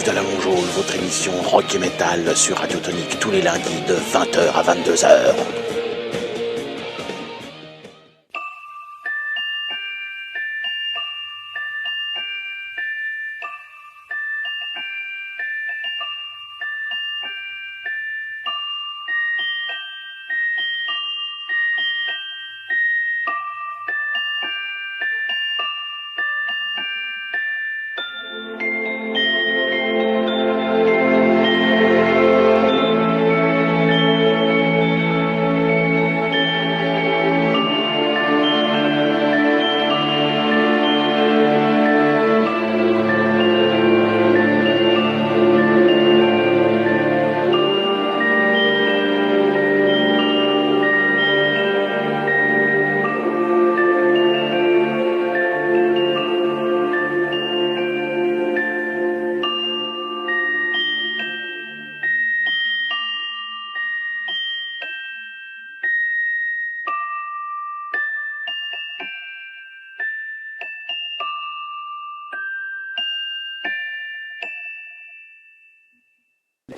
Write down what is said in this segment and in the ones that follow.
de la Mongeaule, votre émission rock et metal sur Radio Tonique tous les lundis de 20h à 22h.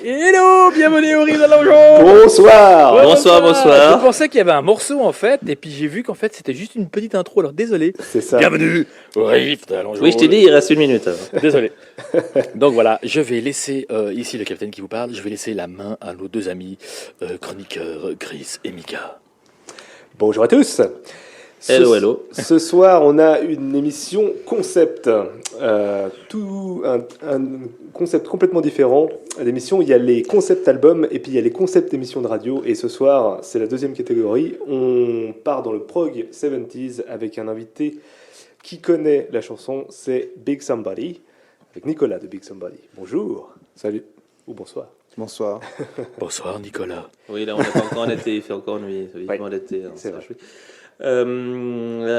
Hello, bienvenue au Rive de la Mongeaule. Bonsoir. Je pensais qu'il y avait un morceau en fait, et puis j'ai vu qu'en fait c'était juste une petite intro, alors désolé. C'est ça. Bienvenue au Rive de la Mongeaule. Oui, je t'ai dit, il reste une minute. Alors. Désolé. Donc voilà, je vais laisser ici le capitaine qui vous parle, je vais laisser la main à nos deux amis chroniqueurs Chris et Mika. Bonjour à tous. Hello. Ce soir, on a une émission concept. Un concept complètement différent. À l'émission, il y a les concepts albums et puis il y a les concepts émissions de radio. Et ce soir, c'est la deuxième catégorie. On part dans le prog 70s avec un invité qui connaît la chanson. C'est Big Somebody, avec Nicolas de Big Somebody. Bonjour. Salut. Ou bonsoir. Bonsoir. Bonsoir Nicolas. Oui, là on n'est pas encore en été, il fait encore nuit. Vivement l'été. C'est vrai.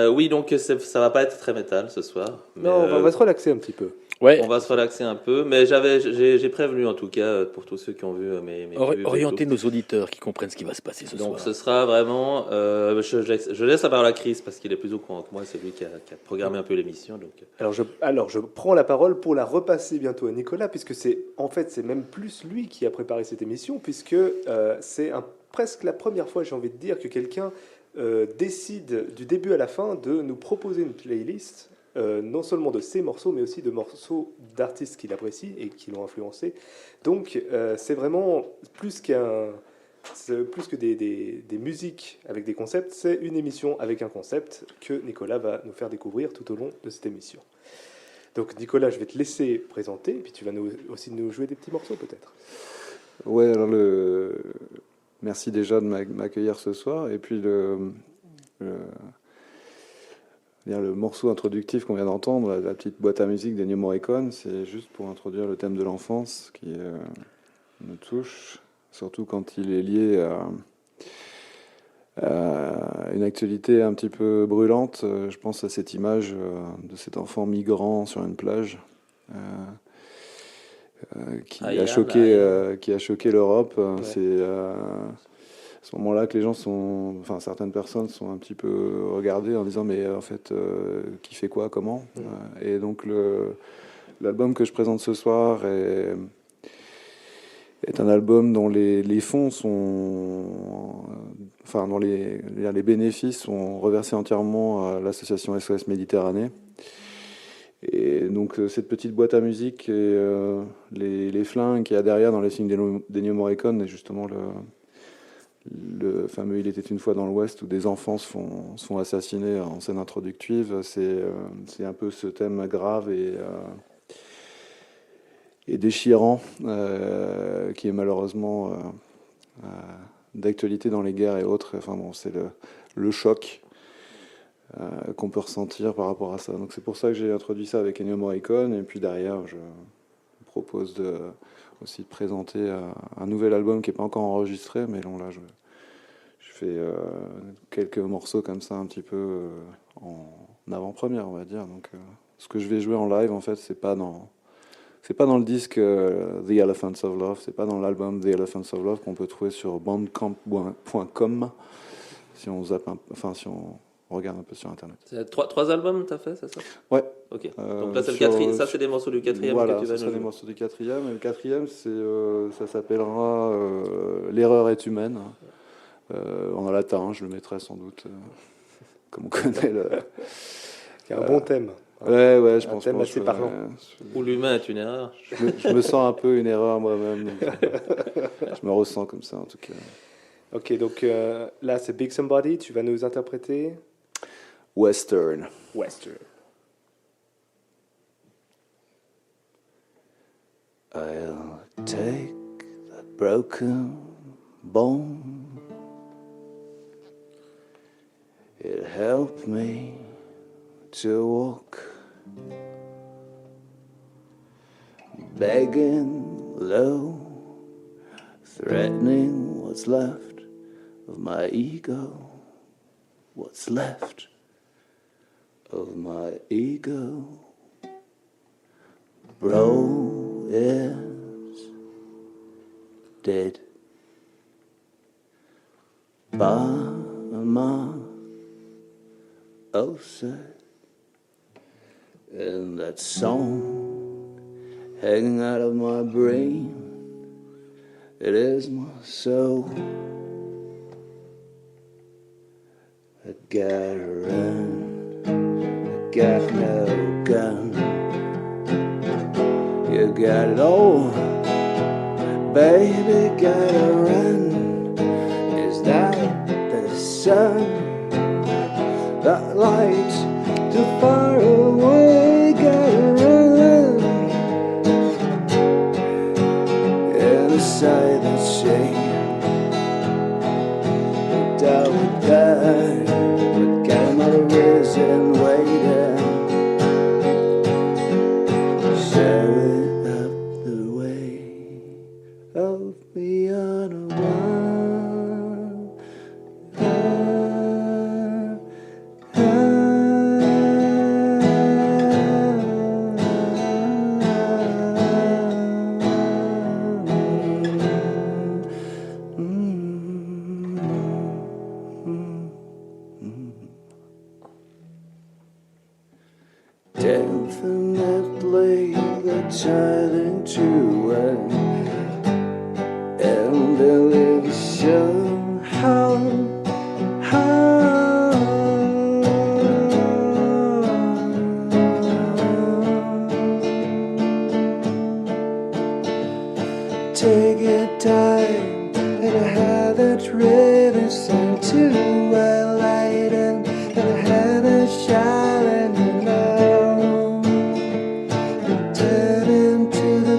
Oui, donc ça va pas être très métal ce soir. Mais, Non, on va se relaxer un petit peu. Ouais. On va se relaxer un peu, mais j'ai prévenu en tout cas pour tous ceux qui ont vu mes pubs Orienter et tout. nos auditeurs qui comprennent ce qui va se passer ce soir. Donc ce sera vraiment, je laisse la parole à Chris parce qu'il est plus au courant que moi, c'est lui qui a programmé un peu l'émission. Donc. Alors je prends la parole pour la repasser bientôt à Nicolas, puisque c'est même plus lui qui a préparé cette émission, puisque c'est presque la première fois, j'ai envie de dire, que quelqu'un décide du début à la fin de nous proposer une playlist, non seulement de ses morceaux, mais aussi de morceaux d'artistes qu'il apprécie et qui l'ont influencé. Donc c'est vraiment plus que des musiques avec des concepts, c'est une émission avec un concept que Nicolas va nous faire découvrir tout au long de cette émission. Donc Nicolas, je vais te laisser présenter, et puis tu vas aussi nous jouer des petits morceaux peut-être. Ouais, alors merci déjà de m'accueillir ce soir. Et puis le morceau introductif qu'on vient d'entendre, la petite boîte à musique d'Ennio Morricone, c'est juste pour introduire le thème de l'enfance qui me touche, surtout quand il est lié à une actualité un petit peu brûlante. Je pense à cette image de cet enfant migrant sur une plage qui a choqué l'Europe. Ouais. C'est à ce moment-là que les gens certaines personnes sont un petit peu regardées en disant mais en fait qui fait quoi, comment. Et donc l'album que je présente ce soir est un album dont les fonds dont les bénéfices sont reversés entièrement à l'association SOS Méditerranée. Et donc cette petite boîte à musique et les flingues qu'il y a derrière dans les films d'Ennio Morricone, et justement le fameux Il était une fois dans l'Ouest où des enfants se font assassiner en scène introductive, c'est un peu ce thème grave et déchirant qui est malheureusement d'actualité dans les guerres et autres. Enfin bon, c'est le choc qu'on peut ressentir par rapport à ça. Donc c'est pour ça que j'ai introduit ça avec Ennio Morricone, et puis derrière je propose aussi de présenter un nouvel album qui n'est pas encore enregistré, mais là je fais quelques morceaux comme ça un petit peu en avant-première, on va dire. Donc ce que je vais jouer en live, en fait, c'est pas dans le disque The Elephants of Love, c'est pas dans l'album The Elephants of Love qu'on peut trouver sur bandcamp.com. Si on zappe si on on regarde un peu sur Internet. C'est trois albums t'as fait, c'est ça? Ouais. Ok. Donc là c'est le sur- quatrième. Ça c'est des morceaux du quatrième Voilà, que tu ce vas sera nous les jouer. morceaux du quatrième. Et le quatrième, ça s'appellera L'erreur est humaine. En latin, je le mettrai sans doute, comme on connaît le... C'est un bon thème. Ouais, je Un pense thème pas, assez parlant. Où l'humain est une erreur. Je me sens un peu une erreur moi-même. Donc, je me ressens comme ça, en tout cas. Ok, donc là c'est Big Somebody, tu vas nous interpréter Western. Western. I'll take that broken bone. It helped me to walk, begging low, threatening what's left of my ego. What's left of my ego? Bro is dead. Mama said, and that song hanging out of my brain, it is my soul. I gotta run, I got no gun. You got it all, baby, gotta run. Is that the sun? That light too far away, gotta run. In a silent shame, don't die, but got another reason waiting. Show it up the way of the unwind. Definitely the turning to an illusion. Take your time and have it ready, sing to a light and have it shining, you know, turn into the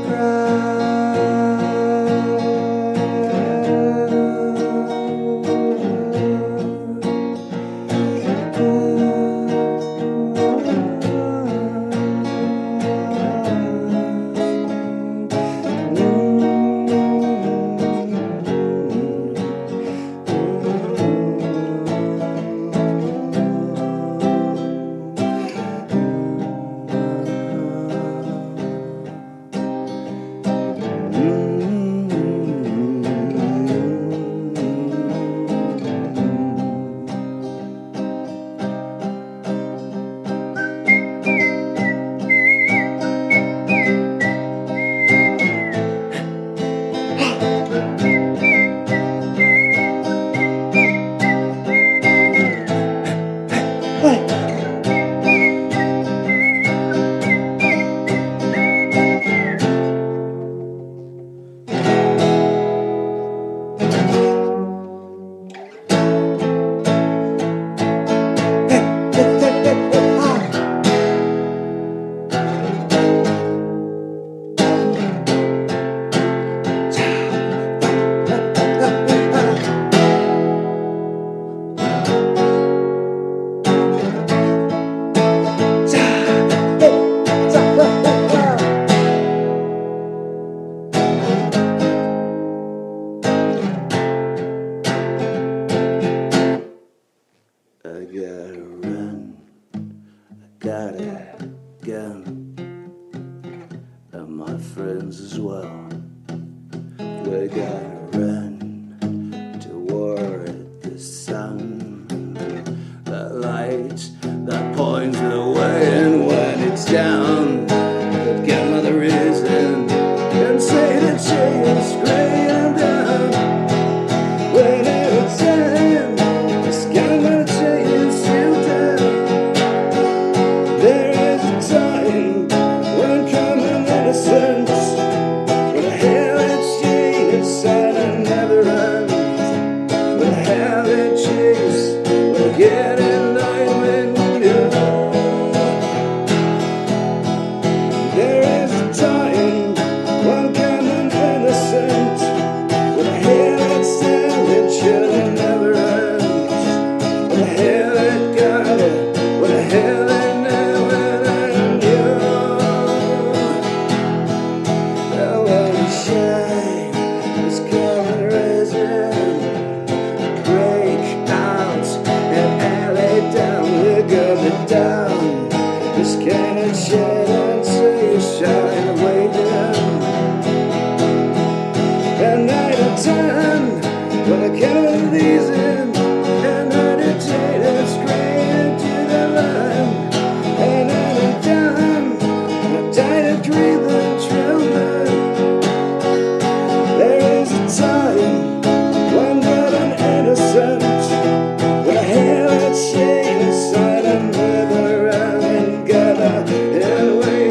and night at time, when I count these in, and I dictate it straight into the line, and at a time, I die to dream and trembling. There is a time when good and innocent, when I hear that shame inside and wither and gather and wait,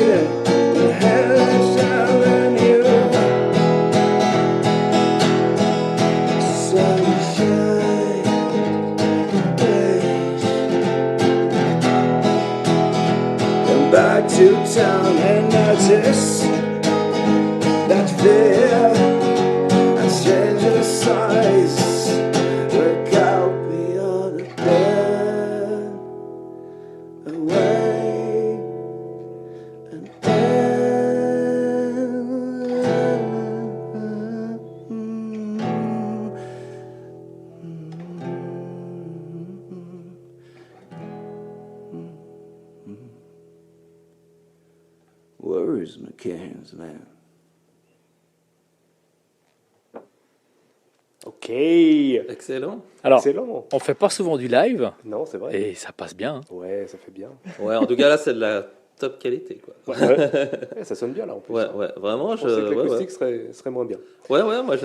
the heads telling you, sunshine, place. Come back to town and notice that fear change the size, look out beyond the bed, away and where is McCann's man? Ok. Excellent. Alors, Excellent. on fait pas souvent du live Non, c'est vrai. et ça passe bien. Ouais, ça fait bien. Ouais, en tout cas, là, c'est de la top qualité, quoi. Ouais, ça sonne bien là en plus. Ouais, vraiment, Je pensais que ouais, l'acoustique serait moins bien. ouais, moi,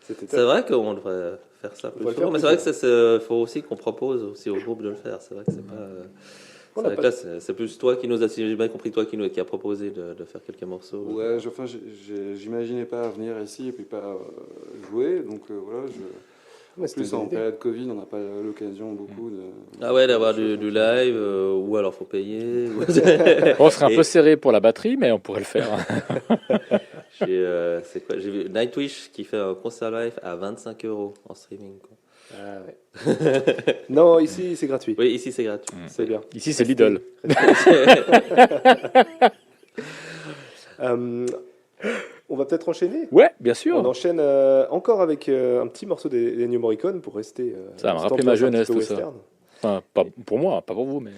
C'était c'est vrai qu'on devrait faire ça plus le souvent, faire mais plus c'est vrai que faut aussi qu'on propose aussi au groupe de le faire. C'est vrai que c'est pas. On C'est a vrai que pas- là, c'est plus toi qui nous a, si j'ai bien compris, toi qui a proposé de faire quelques morceaux. Ouais, j'imaginais pas venir ici et puis pas jouer, donc voilà. Ouais, En c'était plus, une en bonne idée. période Covid, on n'a pas l'occasion beaucoup de. Ah ouais, d'avoir du live, ou alors faut payer. On serait un Et- peu serré pour la batterie, mais on pourrait le faire. C'est quoi? J'ai vu Nightwish qui fait un concert live à 25 € en streaming, quoi. Ah ouais. Non, ici c'est gratuit. Oui, ici c'est gratuit. C'est bien. Ici, c'est Lidl. On va peut-être enchaîner. Ouais, bien On sûr. enchaîne encore avec un petit morceau d'Ennio Morricone pour rester. Ça m'a cette rappelé ma ambiance un jeunesse, petit peu tout ça. western. Enfin, pas pour moi, pas pour vous, mais.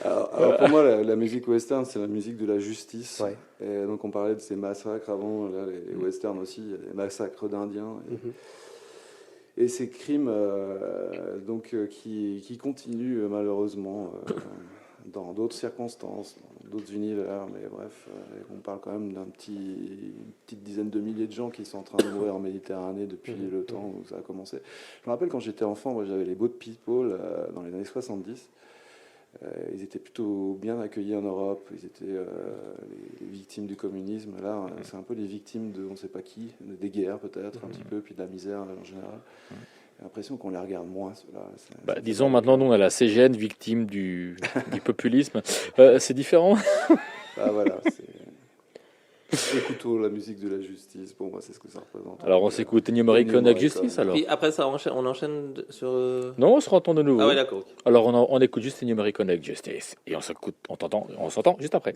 Alors, pour moi, la musique western, c'est la musique de la justice. Ouais. Et donc, on parlait de ces massacres avant, là, les westerns aussi, il y a les massacres d'Indiens. Mhm. Et ces crimes qui continuent malheureusement dans d'autres circonstances, dans d'autres univers, mais bref, on parle quand même une petite dizaine de milliers de gens qui sont en train de mourir en Méditerranée depuis le temps où ça a commencé. Je me rappelle quand j'étais enfant, moi, j'avais les Boat People dans les années 70. Ils étaient plutôt bien accueillis en Europe, ils étaient les victimes du communisme. Là, c'est un peu les victimes de on ne sait pas qui, des guerres peut-être, un petit peu, puis de la misère en général. J'ai l'impression qu'on les regarde moins, ceux-là. Bah, disons maintenant, nous, on a la CGN, victime du populisme. C'est différent. Ah voilà, écoutons la musique de la justice, pour moi, c'est ce que ça représente. Alors, on s'écoute Ennio Morricone avec Justice, alors. Puis après ça, on enchaîne sur. Non, on se entend de nouveau. Ah ouais, d'accord. Ok. Alors, on écoute juste Ennio Morricone avec Justice. Et on s'entend juste après.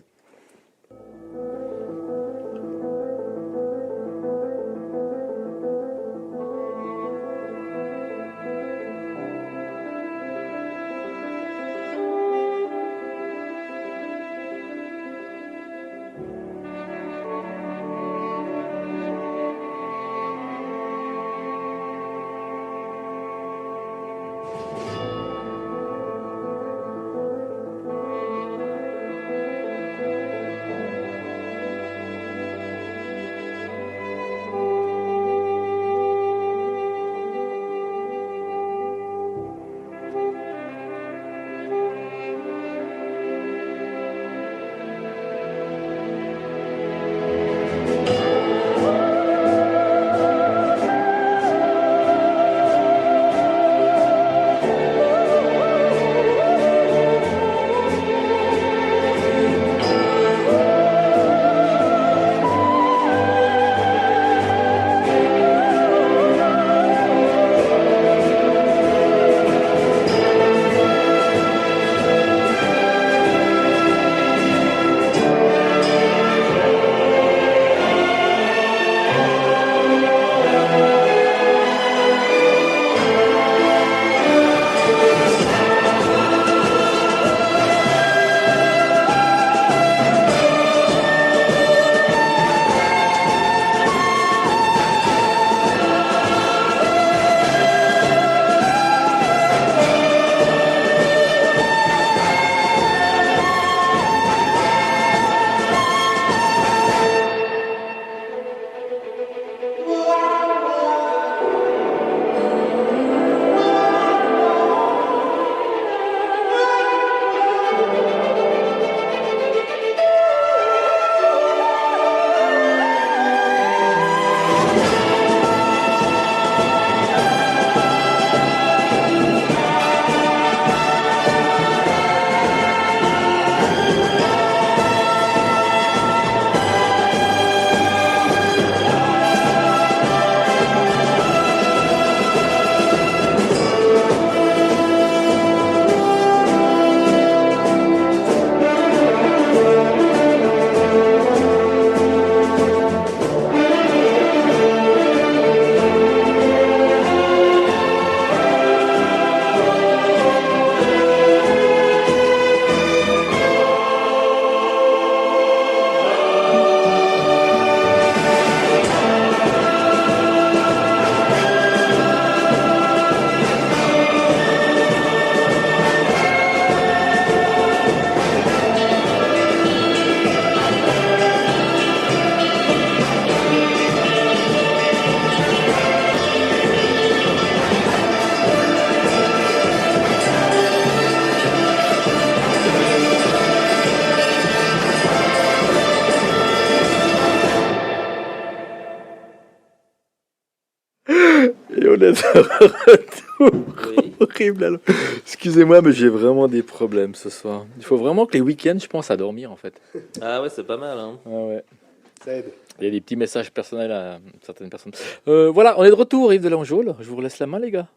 Et on est de retour. Oui. Horrible, alors. Excusez-moi, mais j'ai vraiment des problèmes ce soir. Il faut vraiment que les week-ends, je pense à dormir, en fait. Ah ouais, c'est pas mal. Hein. Ah ouais. Ça aide. Il y a des petits messages personnels à certaines personnes. Voilà, on est de retour, Yves de Langeaule. Je vous laisse la main, les gars.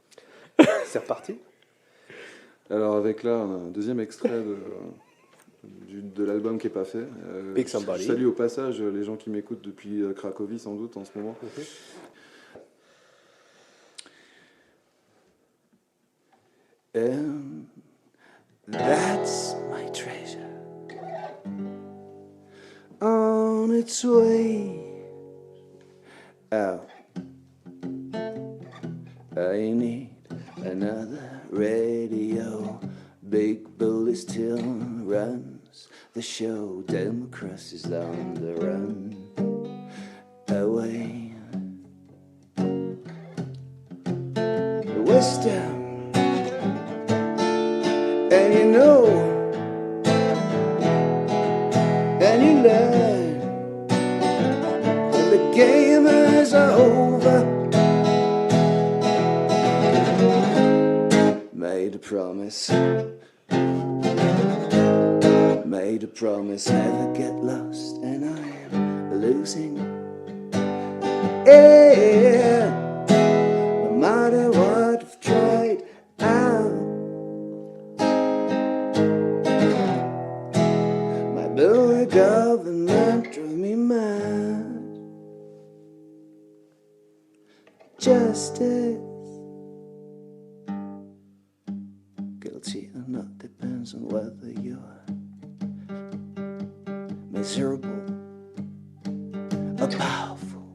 C'est reparti. Alors avec là un deuxième extrait de l'album qui est pas fait. Big Somebody. Je salue au passage les gens qui m'écoutent depuis Cracovie sans doute en ce moment. And that's my treasure on its way out. I need another radio. Big Bully still runs the show. Democracy's on the run away. Wisdom, and you know, and you learn when the game is over. Made a promise, never get lost, and I'm losing. Yeah, no matter what I've tried out, my blue government drove me mad. Justice, guilty or not depends on whether you're miserable or powerful.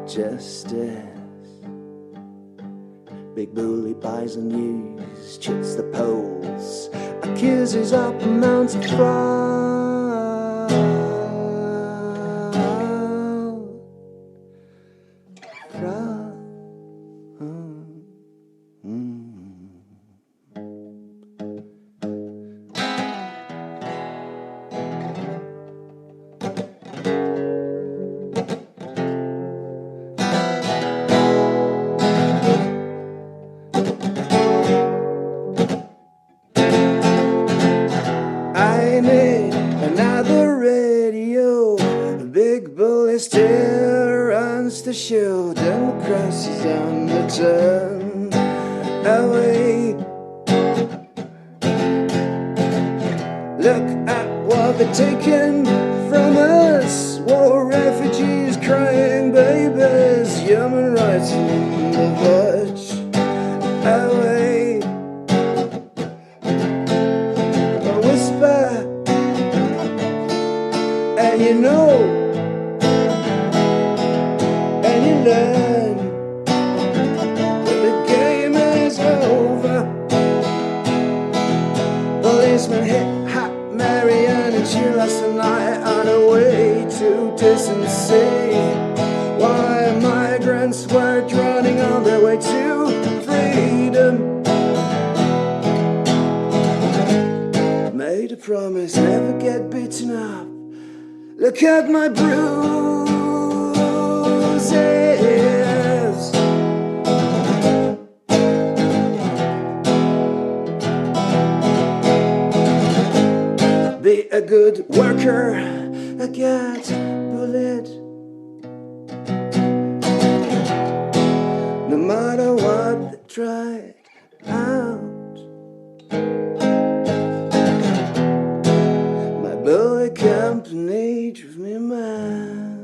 Justice, Big Bully buys the news, chits the polls, accuses up amounts of fraud. Fraud. I need another radio. Big Bully still runs the show. Democracy's on the turn away. Look at what they're taking from us. War refugees, crying babies, human rights on the verge away. A whisper, and you know, and you learn when the game is over. Policeman hit Hot Marianne and she lost the night on her way to decency. Why migrants were drowning on their way to freedom. Made a promise, never get beaten up. Look at my bruises. Be a good worker, I get bullied. No matter what they try out, my bully company drove me mad.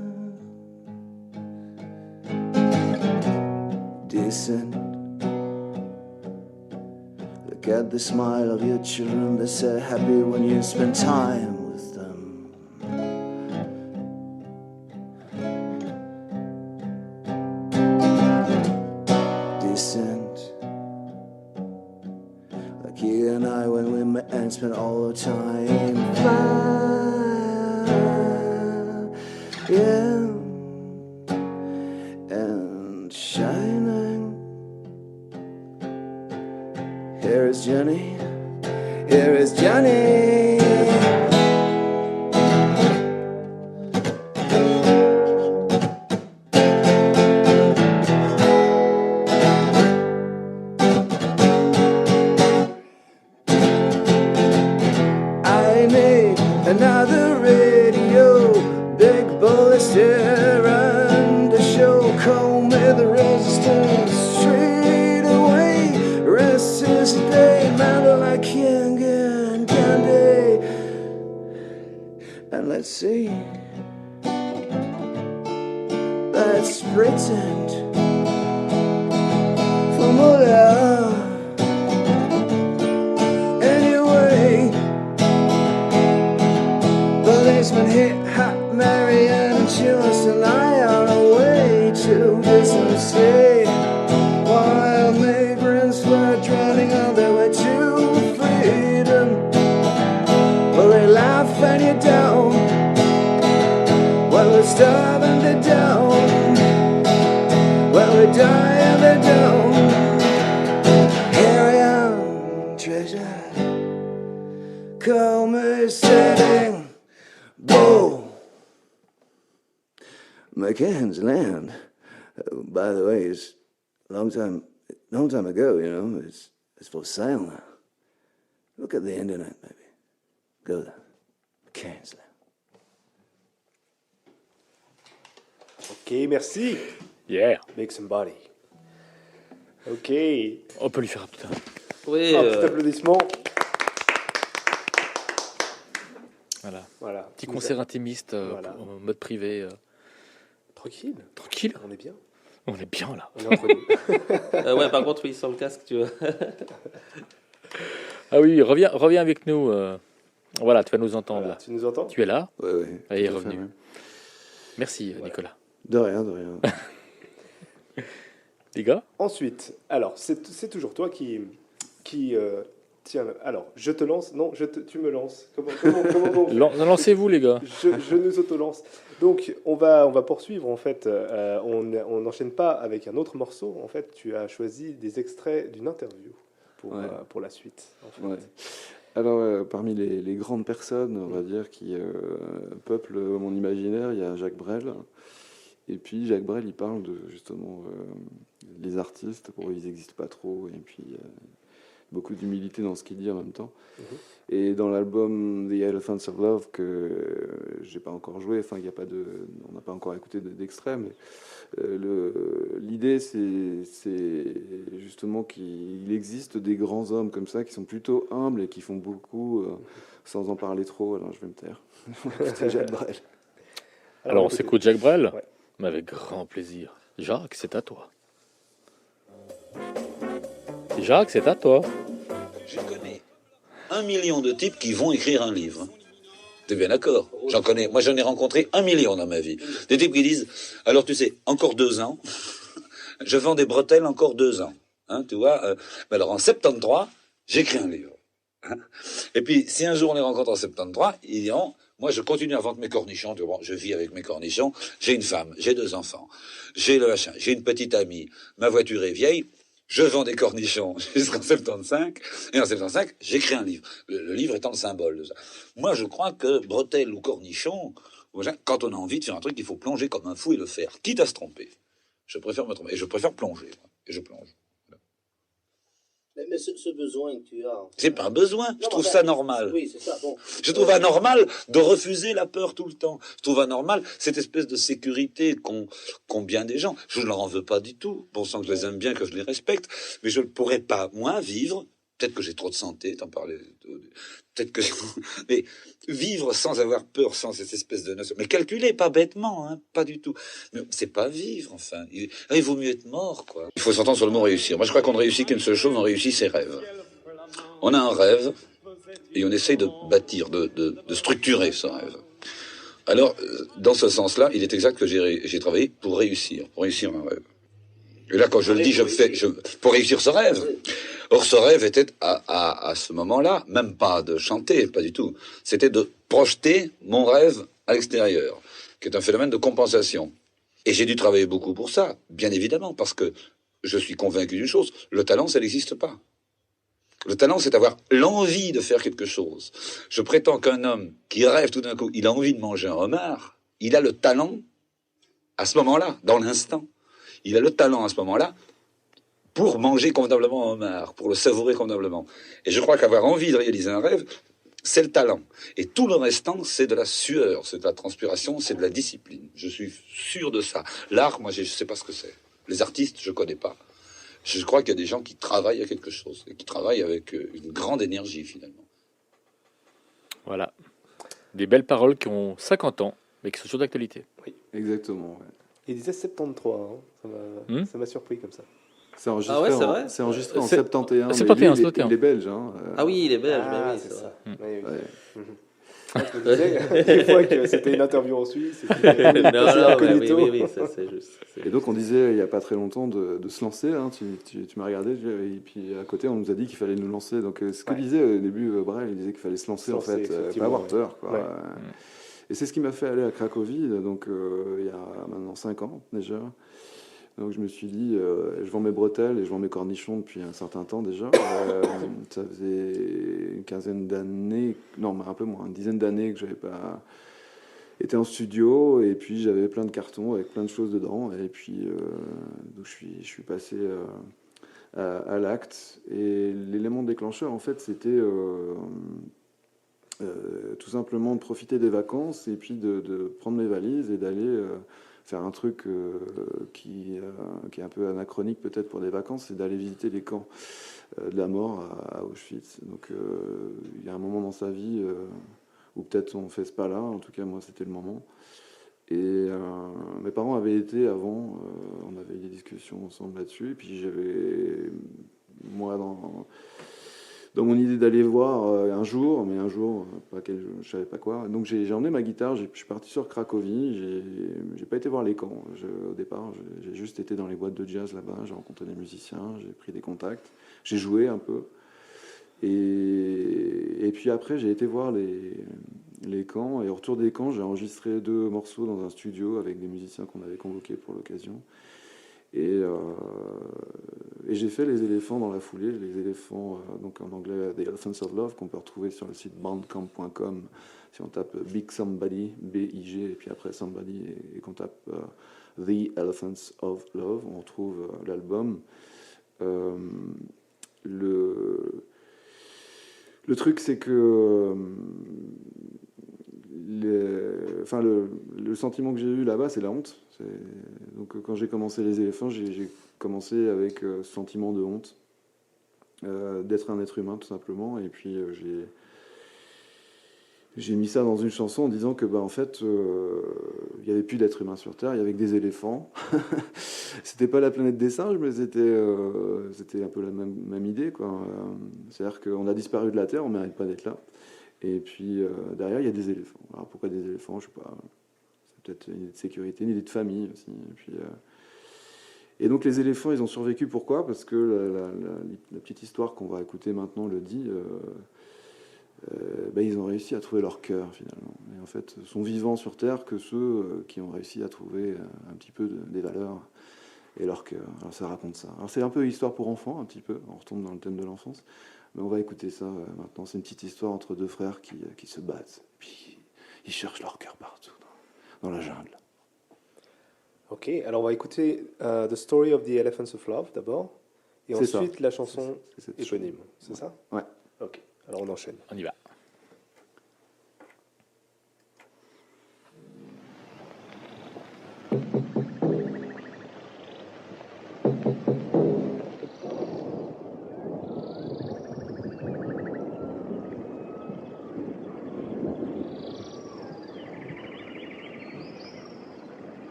Decent. Look at the smile of your children, they're so happy when you spend time with them. Decent. Like you and I when we met and spent all our time flying. Yeah. And shining. Here is Johnny, here is Johnny. they made another radio. Big bullets here and to show Comey the resistance straight away. Rest is the day, man, like king and candy. And let's see, let's pretend for more love. Anyway, policeman hit Hot Marianne and she wants to lie on her way to distant state. While migrants were drowning on their way to freedom. Well, they laugh and you're down. Well, we're starving, they're down. Well, we die and they're down. Carry on, treasure. Call me sitting. Whoa. McCann's Land. By the way, it's a long time ago, you know. It's for sale now. Look at the internet, maybe. Go there. McCann's Land. Ok, merci. Yeah. Make somebody. Ok. On peut lui faire un petit... Oui, Un petit applaudissement. Voilà. Voilà. Petit concert intimiste Voilà. en mode privé. Tranquille. Tranquille. On est bien. On est bien là. On est entre nous. ouais, par contre, oui, sans le casque, tu vois. Ah oui, reviens avec nous. Voilà, tu vas nous entendre Voilà, là. tu nous entends? Tu es là. Ouais, ouais. Ah, il est tout à fait, revenu. ouais. Merci Voilà. Nicolas. De rien, de rien. Les gars, Ensuite, alors, c'est toujours toi qui tiens, alors, je te lance, non, tu me lances. Comment lancez-vous les gars. je nous auto-lance. Donc, on va poursuivre, en fait. On n'enchaîne pas avec un autre morceau. En fait, tu as choisi des extraits d'une interview pour la suite. En fait. Ouais. Alors, parmi les grandes personnes, on va dire, qui peuplent mon imaginaire, il y a Jacques Brel. Et puis, Jacques Brel, il parle de, justement, les artistes, pour eux, ils n'existent pas trop. Et puis, beaucoup d'humilité dans ce qu'il dit en même temps. Et dans l'album The Elephants of Love, que j'ai pas encore joué, enfin, il y a pas de, on n'a pas encore écouté d'extrait, mais l'idée, c'est justement qu'il existe des grands hommes comme ça qui sont plutôt humbles et qui font beaucoup sans en parler trop. Alors, je vais me taire. C'est Jacques Brel. Alors on s'écoute Jacques Brel. Ouais. Mais avec grand plaisir. Jacques, c'est à toi. Jacques, c'est à toi. Je connais 1 million de types qui vont écrire un livre. T'es bien d'accord? Moi j'en ai rencontré 1 million dans ma vie. Des types qui disent, alors tu sais, encore 2 ans, je vends des bretelles encore 2 ans. Hein, tu vois, mais alors en 73, j'écris un livre. Hein. Et puis si un jour on les rencontre en 73, ils diront, moi je continue à vendre mes cornichons, tu vois, je vis avec mes cornichons, j'ai une femme, j'ai 2 enfants, j'ai le machin, j'ai une petite amie, ma voiture est vieille, je vends des cornichons jusqu'en 75, et en 75, j'écris un livre. Le livre étant le symbole de ça. Moi, je crois que bretelles ou cornichons, quand on a envie de faire un truc, il faut plonger comme un fou et le faire, quitte à se tromper. Je préfère me tromper, et je préfère plonger, et je plonge. Mais ce besoin que tu as... C'est pas un besoin, je trouve ça normal. Oui, c'est ça, bon. Je trouve anormal de refuser la peur tout le temps. Je trouve anormal cette espèce de sécurité qu'ont bien des gens. Je ne leur en veux pas du tout. Bon sang que je les aime bien, que je les respecte. Mais je ne pourrais pas, moi, vivre. Peut-être que j'ai trop de santé, t'en parlais. Peut-être que... Mais vivre sans avoir peur, sans cette espèce de notion. Mais calculer, pas bêtement, hein, pas du tout. Mais c'est pas vivre, enfin. Il vaut mieux être mort, quoi. Il faut s'entendre sur le mot réussir. Moi, je crois qu'on ne réussit qu'une seule chose, on réussit ses rêves. On a un rêve, et on essaye de bâtir, de structurer ce rêve. Alors, dans ce sens-là, il est exact que j'ai travaillé pour réussir un rêve. Et là, quand je le dis, pour réussir ce rêve. Or, ce rêve était, à ce moment-là, même pas de chanter, pas du tout. C'était de projeter mon rêve à l'extérieur, qui est un phénomène de compensation. Et j'ai dû travailler beaucoup pour ça, bien évidemment, parce que je suis convaincu d'une chose, le talent, ça n'existe pas. Le talent, c'est avoir l'envie de faire quelque chose. Je prétends qu'un homme qui rêve tout d'un coup, il a envie de manger un homard, il a le talent, à ce moment-là, dans l'instant. Il a le talent, à ce moment-là, pour manger convenablement un homard, pour le savourer convenablement. Et je crois qu'avoir envie de réaliser un rêve, c'est le talent. Et tout le restant, c'est de la sueur, c'est de la transpiration, c'est de la discipline. Je suis sûr de ça. L'art, moi, je ne sais pas ce que c'est. Les artistes, je ne connais pas. Je crois qu'il y a des gens qui travaillent à quelque chose, et qui travaillent avec une grande énergie, finalement. Voilà. Des belles paroles qui ont 50 ans, mais qui sont toujours d'actualité. Exactement. Ouais. Il disait 73, hein. Ça m'a surpris comme ça. C'est enregistré, Ah ouais, c'est vrai. c'est enregistré en C'est- 71. mais 71, lui, il est belge. Hein. Ah oui, il est belge, mais oui, c'est c'est ça. vrai. Oui, oui. Ouais. Je me disais, des fois, que c'était une interview en Suisse. Non, mais oui, ça c'est juste. Et donc on disait il n'y a pas très longtemps de se lancer, hein, tu m'as regardé, et puis à côté on nous a dit qu'il fallait nous lancer. Donc ce que disait au début Brel, il disait qu'il fallait se lancer en fait, pas avoir peur. Quoi. Ouais. Et c'est ce qui m'a fait aller à Cracovie, donc il y a maintenant 5 ans déjà. Donc je me suis dit, je vends mes bretelles et je vends mes cornichons depuis un certain temps déjà. Ça faisait une quinzaine d'années, non un peu moins, une dizaine d'années que j'avais pas été en studio, et puis j'avais plein de cartons avec plein de choses dedans, et puis donc je suis passé à l'acte. Et l'élément déclencheur en fait c'était tout simplement de profiter des vacances et puis de prendre mes valises et d'aller faire un truc qui est un peu anachronique peut-être pour des vacances, c'est d'aller visiter les camps de la mort à Auschwitz. Donc il y a un moment dans sa vie où peut-être on fait ce pas-là, en tout cas moi c'était le moment. Et mes parents avaient été avant, on avait eu des discussions ensemble là-dessus, et puis j'avais, moi dans mon idée d'aller voir un jour, je savais pas quoi. Donc j'ai emmené ma guitare, je suis parti sur Cracovie, j'ai pas été voir les camps. Au départ, j'ai juste été dans les boîtes de jazz là-bas, j'ai rencontré des musiciens, j'ai pris des contacts, j'ai joué un peu. Et puis après, j'ai été voir les camps, et au retour des camps, j'ai enregistré 2 morceaux dans un studio avec des musiciens qu'on avait convoqués pour l'occasion. Et j'ai fait les éléphants dans la foulée, les éléphants, donc en anglais The Elephants of Love, qu'on peut retrouver sur le site bandcamp.com. Si on tape Big Somebody, B-I-G, et puis après Somebody, et qu'on tape The Elephants of Love, on retrouve l'album. Le truc, c'est que le sentiment que j'ai eu là-bas, c'est la honte. Donc quand j'ai commencé les éléphants, j'ai commencé avec ce sentiment de honte, d'être un être humain tout simplement. Et puis j'ai mis ça dans une chanson en disant que en fait il n'y avait plus d'êtres humains sur Terre, il y avait que des éléphants. C'était pas la planète des singes, mais c'était un peu la même idée, quoi. C'est-à-dire qu'on a disparu de la Terre, on ne mérite pas d'être là. Et puis derrière, il y a des éléphants. Alors pourquoi des éléphants? Je sais pas. C'est peut-être une idée de sécurité, une idée de famille aussi. Et donc les éléphants, ils ont survécu. Pourquoi? Parce que la petite histoire qu'on va écouter maintenant le dit. Ils ont réussi à trouver leur cœur finalement. Et en fait, sont vivants sur Terre que ceux qui ont réussi à trouver un petit peu des valeurs et leur cœur. Alors ça raconte ça. Alors c'est un peu histoire pour enfants, un petit peu. On retombe dans le thème de l'enfance. Mais on va écouter ça maintenant. C'est une petite histoire entre 2 frères qui se battent. Puis ils cherchent leur cœur partout, dans la jungle. Ok, alors on va écouter The Story of the Elephants of Love d'abord, et C'est ensuite ça. la chanson C'est cette éponyme. C'est ça? Ouais. Ok, alors on enchaîne. On y va.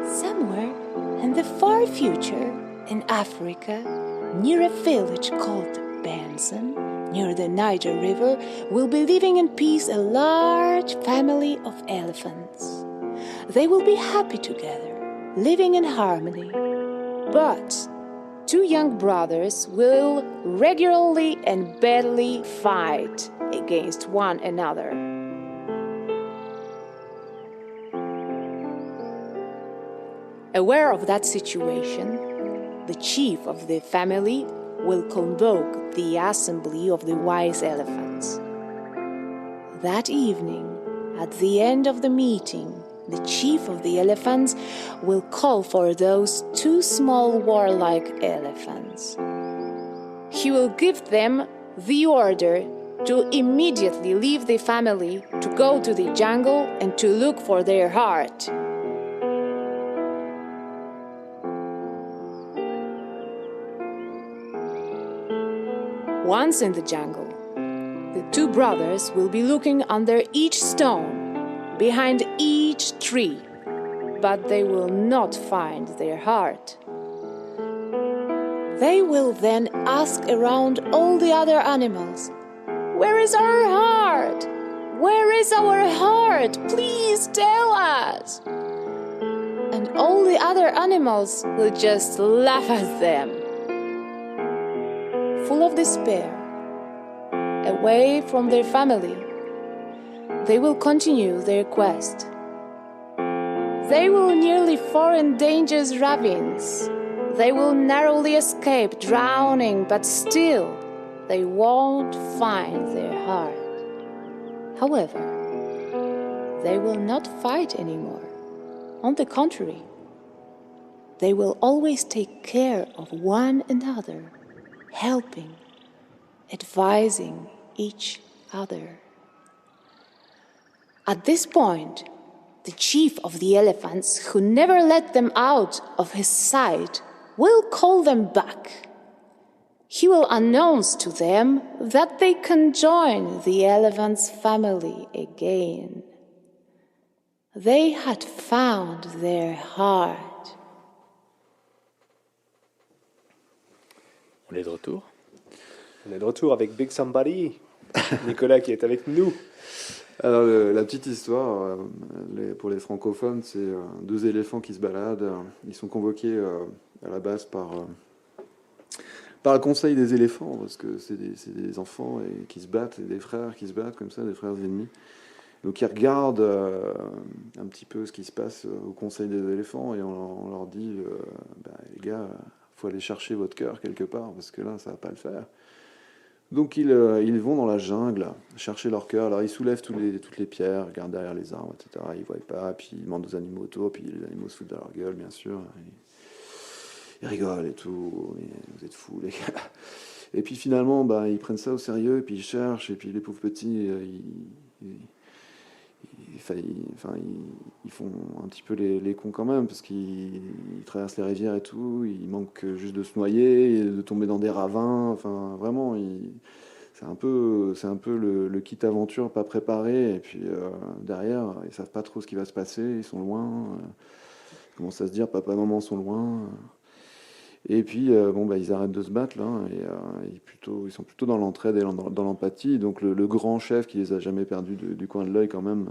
Somewhere in the far future, in Africa, near a village called Benson, near the Niger River, will be living in peace a large family of elephants. They will be happy together, living in harmony. But 2 young brothers will regularly and badly fight against one another. Aware of that situation, the chief of the family will convoke the assembly of the wise elephants. That evening, At the end of the meeting, the chief of the elephants will call for those 2 small warlike elephants. He will give them the order to immediately leave the family, to go to the jungle and to look for their heart. Once in the jungle, the 2 brothers will be looking under each stone, behind each tree, but they will not find their heart. They will then ask around all the other animals, "Where is our heart? Where is our heart? Please tell us." And all the other animals will just laugh at them. Full of despair, away from their family, they will continue their quest. They will nearly fall in dangerous ravines. They will narrowly escape drowning, but still they won't find their heart. However, they will not fight anymore. On the contrary, they will always take care of one another, helping, advising each other. At this point, the chief of the elephants, who never let them out of his sight, will call them back. He will announce to them that they can join the elephant's family again. They had found their heart. On est de retour. On est de retour avec Big Somebody, Nicolas qui est avec nous. Alors, la petite histoire, pour les francophones, c'est 2 éléphants qui se baladent. Ils sont convoqués à la base par le conseil des éléphants, parce que c'est des enfants qui se battent, et des frères qui se battent comme ça, des frères ennemis. Donc ils regardent un petit peu ce qui se passe au conseil des éléphants, et on leur dit les gars, il faut aller chercher votre cœur quelque part, parce que là, ça va pas le faire. Donc ils vont dans la jungle chercher leur cœur. Alors ils soulèvent toutes les pierres, regardent derrière les arbres, etc. Ils voient pas, puis ils demandent aux animaux autour, puis les animaux se foutent de leur gueule, bien sûr. Ils rigolent et tout. Mais vous êtes fous, les gars. Et puis finalement, ils prennent ça au sérieux, et puis ils cherchent, et puis les pauvres petits, ils font un petit peu les cons quand même, parce qu'ils traversent les rivières et tout, ils manquent juste de se noyer, et de tomber dans des ravins, enfin vraiment, c'est un peu le kit aventure pas préparé, et puis derrière, ils savent pas trop ce qui va se passer, ils sont loin, ils commencent à se dire papa et maman sont loin, et puis ils arrêtent de se battre là, et ils sont plutôt dans l'entraide et dans l'empathie. Donc le grand chef qui les a jamais perdus du coin de l'œil quand même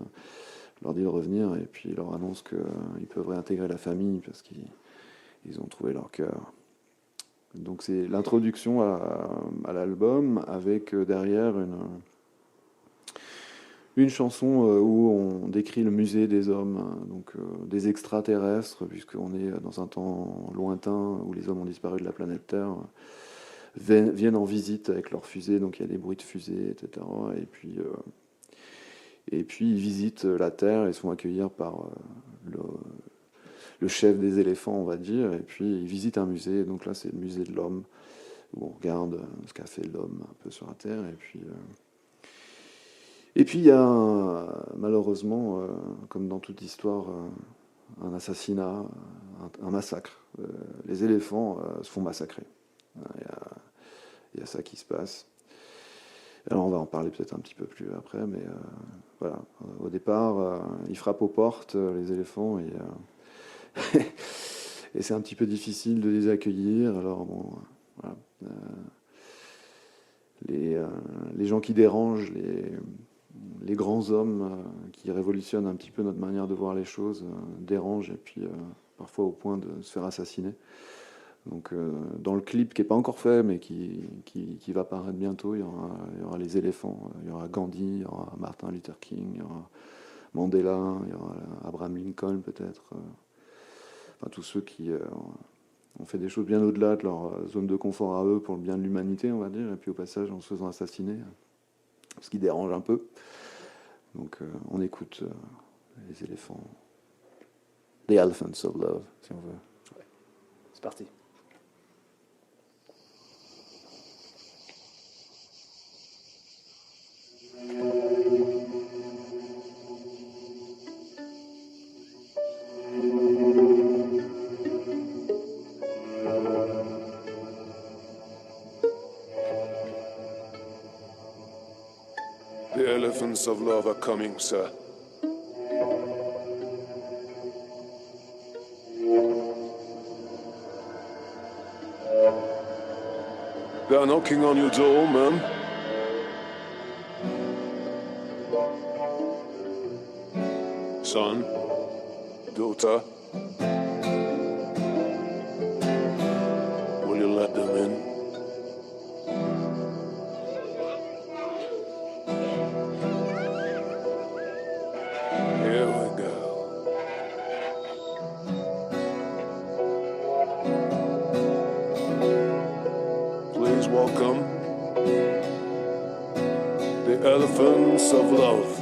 leur dit de revenir, et puis il leur annonce qu'ils peuvent réintégrer la famille parce qu'ils ont trouvé leur cœur. Donc c'est l'introduction à l'album, avec derrière une chanson où on décrit le musée des hommes, donc des extraterrestres, puisqu'on est dans un temps lointain où les hommes ont disparu de la planète Terre, viennent en visite avec leurs fusées, donc il y a des bruits de fusées, etc. Et puis ils visitent la Terre et sont accueillis par le chef des éléphants, on va dire, et puis ils visitent un musée, donc là c'est le musée de l'homme, où on regarde ce qu'a fait l'homme un peu sur la Terre, et puis il y a malheureusement, comme dans toute histoire, un assassinat, un massacre. Les éléphants se font massacrer. Il y a ça qui se passe. Alors on va en parler peut-être un petit peu plus après, mais voilà. Au départ, ils frappent aux portes, les éléphants, et c'est un petit peu difficile de les accueillir. Alors bon, voilà. Les gens qui dérangent, les grands hommes qui révolutionnent un petit peu notre manière de voir les choses, dérangent, et puis parfois au point de se faire assassiner. Donc dans le clip qui n'est pas encore fait, mais qui va apparaître bientôt, il y aura les éléphants, il y aura Gandhi, il y aura Martin Luther King, il y aura Mandela, il y aura Abraham Lincoln peut-être, enfin tous ceux qui ont fait des choses bien au-delà de leur zone de confort à eux pour le bien de l'humanité, on va dire, et puis au passage en se faisant assassiner, ce qui dérange un peu. Donc on écoute les éléphants. The Elephants of Love, si on veut. C'est parti. The elephants of love are coming, sir. They are knocking on your door, ma'am. Son, daughter, will you let them in? Here we go. Please welcome the elephants of love.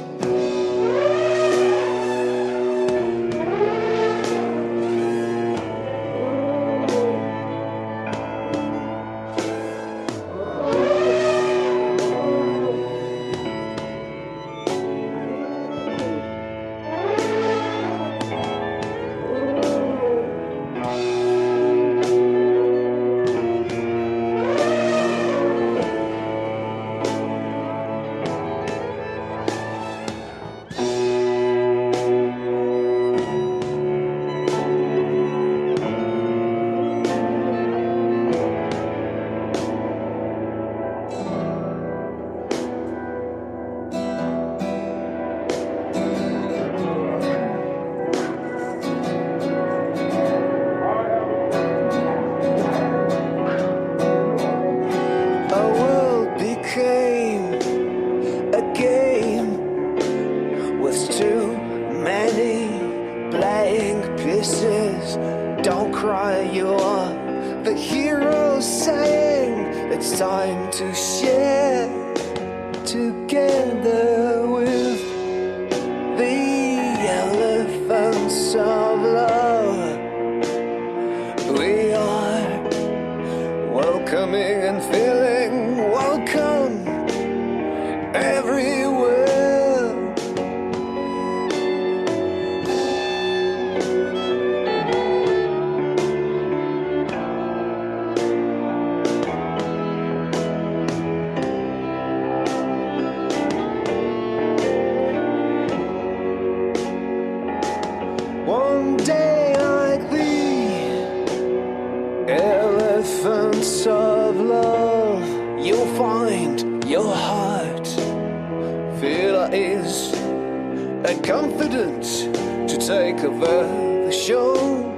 Don't cry, you're the hero saying it's time to share together with the elephants of love. We are welcoming and feeling welcome everywhere. One day like the elephants of love, you'll find your heart feel at ease and confident to take over the show.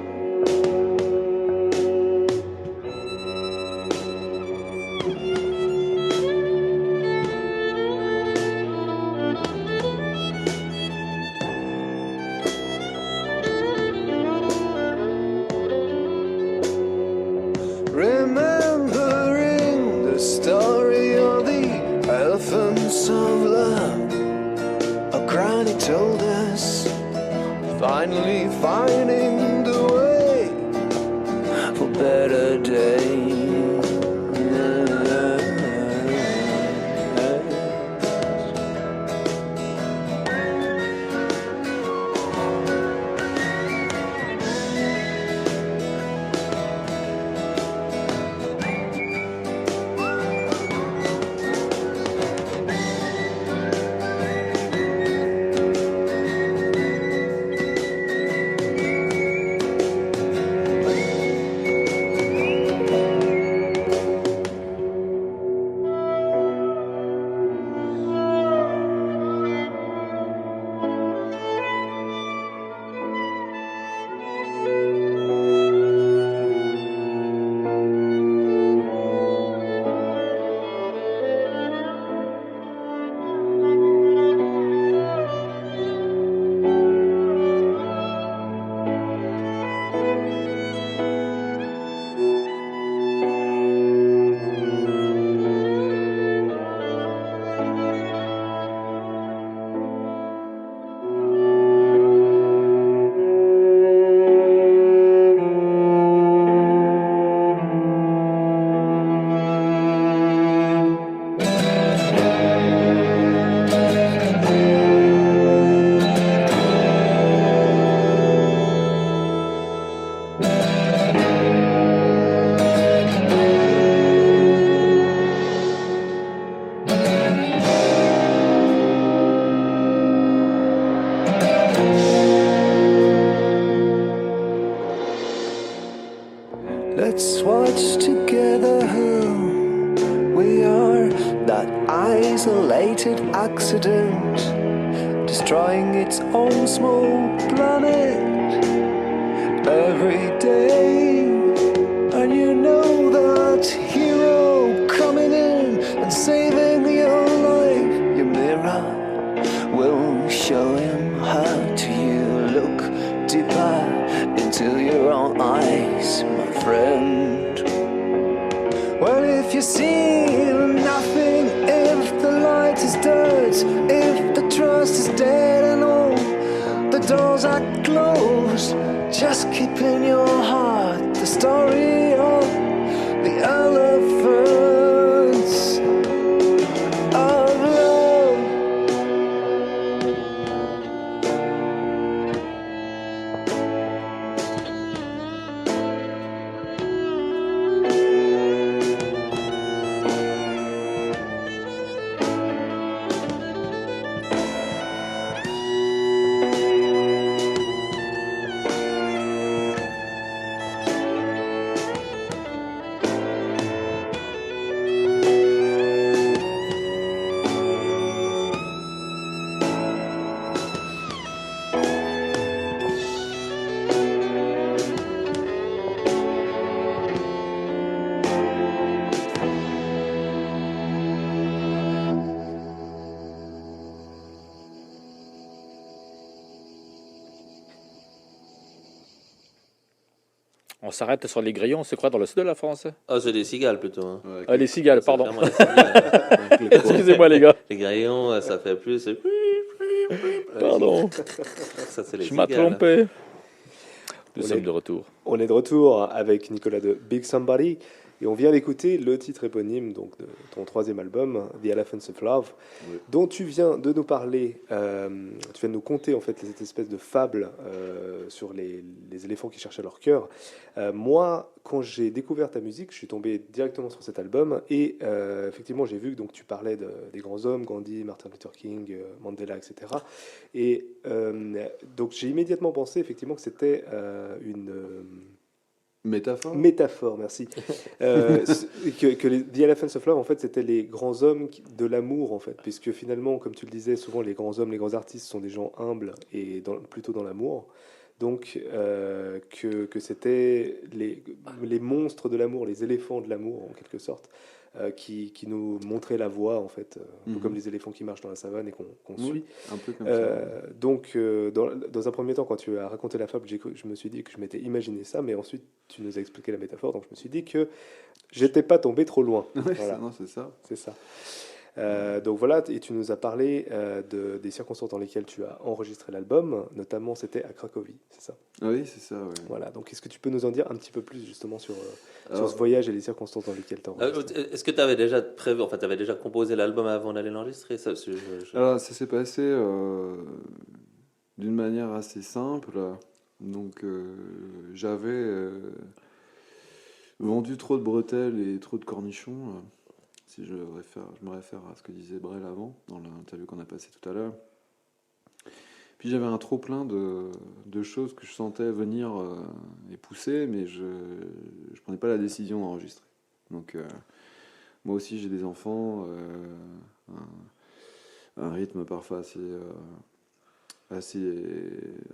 Remembering the story of the elephants of love, our granny told us, finally finding the way for better days. let's watch together who we are. That isolated accident, destroying its own small planet every day. And you know that hero coming in and saving your life. Your mirror will show him how to you look deeper into your own eyes, my friend. Well, if you see nothing, if the light is dirt, if the trust is dead and all the doors are closed, just keep in your heart the story of the elephants of love. On s'arrête sur les grillons, on se croit dans le sud de la France. Ah, c'est des cigales plutôt. Hein. Ah, les cigales, C'est pardon. clairement les cigales. Excusez-moi les gars. Les grillons, ça fait plus. C'est... Pardon. Ça, c'est les Je m'ai cigales. trompé. Nous On sommes est- de retour. On est de retour avec Nicolas de Big Somebody et on vient d'écouter le titre éponyme donc, de ton troisième album, The Elephants of Love, Oui. dont tu viens de nous parler. Tu viens de nous conter en fait cette espèce de fable sur les éléphants qui cherchaient leur cœur. Moi, quand j'ai découvert ta musique, je suis tombé directement sur cet album et effectivement, j'ai vu que donc, tu parlais des grands hommes, Gandhi, Martin Luther King, Mandela, etc. Et donc, j'ai immédiatement pensé effectivement que c'était une Métaphore. métaphore, merci. Que les The Elephants of Love, en fait, c'était les grands hommes de l'amour, en fait, puisque finalement, comme tu le disais, souvent les grands hommes, les grands artistes sont des gens humbles et plutôt dans l'amour. Donc, que c'était les monstres de l'amour, les éléphants de l'amour, en quelque sorte, qui nous montraient la voie, en fait, un peu comme les éléphants qui marchent dans la savane et qu'on suit. Un peu comme ça. Donc, dans un premier temps, quand tu as raconté la fable, je me suis dit que je m'étais imaginé ça, mais ensuite, tu nous as expliqué la métaphore, donc je me suis dit que j'étais pas tombé trop loin. Ouais, Voilà, non, c'est ça. c'est ça. Donc voilà, et tu nous as parlé des circonstances dans lesquelles tu as enregistré l'album, notamment c'était à Cracovie, c'est ça? Ah oui, c'est ça. Ouais. Voilà, donc est-ce que tu peux nous en dire un petit peu plus justement sur Alors, ce voyage et les circonstances dans lesquelles tu as enregistré? Est-ce que tu avais déjà prévu, enfin, tu avais déjà composé l'album avant d'aller l'enregistrer ça, Alors, ça s'est passé d'une manière assez simple. Donc, j'avais vendu trop de bretelles et trop de cornichons. Si je me réfère à ce que disait Brel avant, dans l'interview qu'on a passée tout à l'heure. Puis j'avais un trop plein de choses que je sentais venir et pousser, mais je prenais pas la décision d'enregistrer. Donc, moi aussi, j'ai des enfants, un rythme parfois assez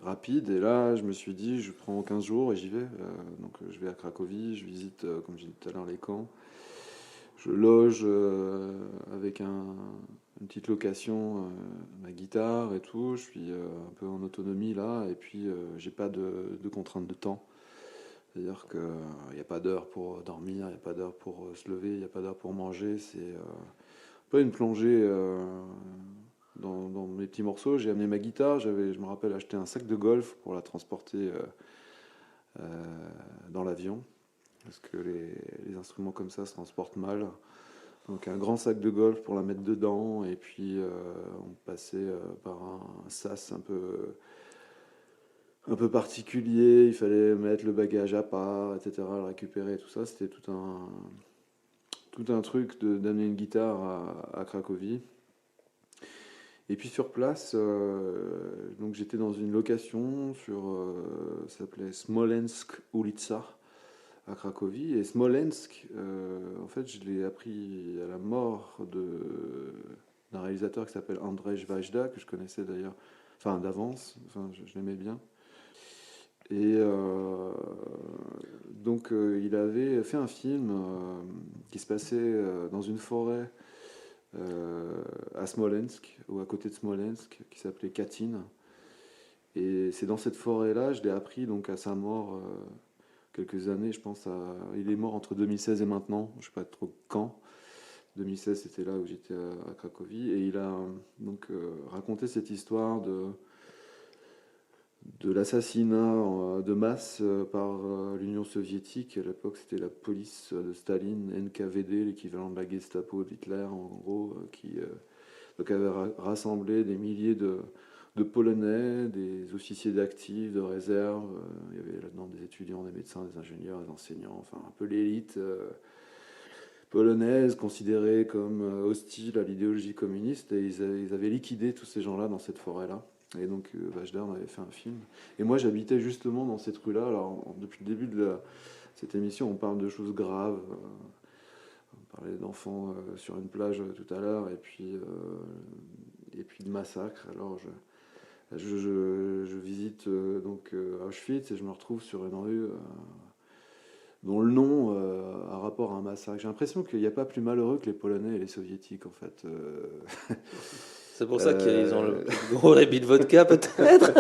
rapide. Et là, je me suis dit, je prends 15 jours et j'y vais. Donc, je vais à Cracovie, je visite, comme j'ai dit tout à l'heure, les camps. Je loge avec une petite location, ma guitare et tout. Je suis un peu en autonomie là, et puis j'ai pas de contraintes de temps. C'est-à-dire qu'il n'y a pas d'heure pour dormir, il n'y a pas d'heure pour se lever, il n'y a pas d'heure pour manger. C'est un peu une plongée dans mes petits morceaux. J'ai amené ma guitare, je me rappelle, acheté un sac de golf pour la transporter dans l'avion. Parce que les instruments comme ça se transportent mal. Donc un grand sac de golf pour la mettre dedans. Et puis on passait par un sas un peu particulier. Il fallait mettre le bagage à part, etc. Le récupérer, tout ça. C'était tout un truc d'amener une guitare à Cracovie. Et puis sur place, donc j'étais dans une location ça s'appelait Smolensk Ulica. à Cracovie. Et Smolensk, en fait, je l'ai appris à la mort d'un réalisateur qui s'appelle Andrzej Wajda, que je connaissais d'ailleurs, enfin d'avance, enfin, je l'aimais bien. Et donc, il avait fait un film qui se passait dans une forêt à Smolensk, ou à côté de Smolensk, qui s'appelait Katyn. Et c'est dans cette forêt-là, je l'ai appris donc à sa mort, quelques années, je pense. Il est mort entre 2016 et maintenant, je ne sais pas trop quand. 2016, c'était là où j'étais à Cracovie. Et il a donc raconté cette histoire de l'assassinat de masse par l'Union soviétique. À l'époque, c'était la police de Staline, NKVD, l'équivalent de la Gestapo d'Hitler, en gros, qui donc avait rassemblé des milliers de Polonais, des officiers d'actifs, de réserve. Il y avait là-dedans des étudiants, des médecins, des ingénieurs, des enseignants, enfin un peu l'élite polonaise, considérée comme hostile à l'idéologie communiste. Et ils avaient liquidé tous ces gens-là dans cette forêt-là. Et donc Wajda en avait fait un film. Et moi j'habitais justement dans cette rue-là. Alors depuis le début de cette émission, on parle de choses graves. On parlait d'enfants sur une plage tout à l'heure, et puis de massacres. Alors je visite donc Auschwitz et je me retrouve sur une rue dont le nom a rapport à un massacre. J'ai l'impression qu'il n'y a pas plus malheureux que les Polonais et les Soviétiques, en fait. C'est pour ça qu'ils ont le plus gros rébit de vodka, peut-être.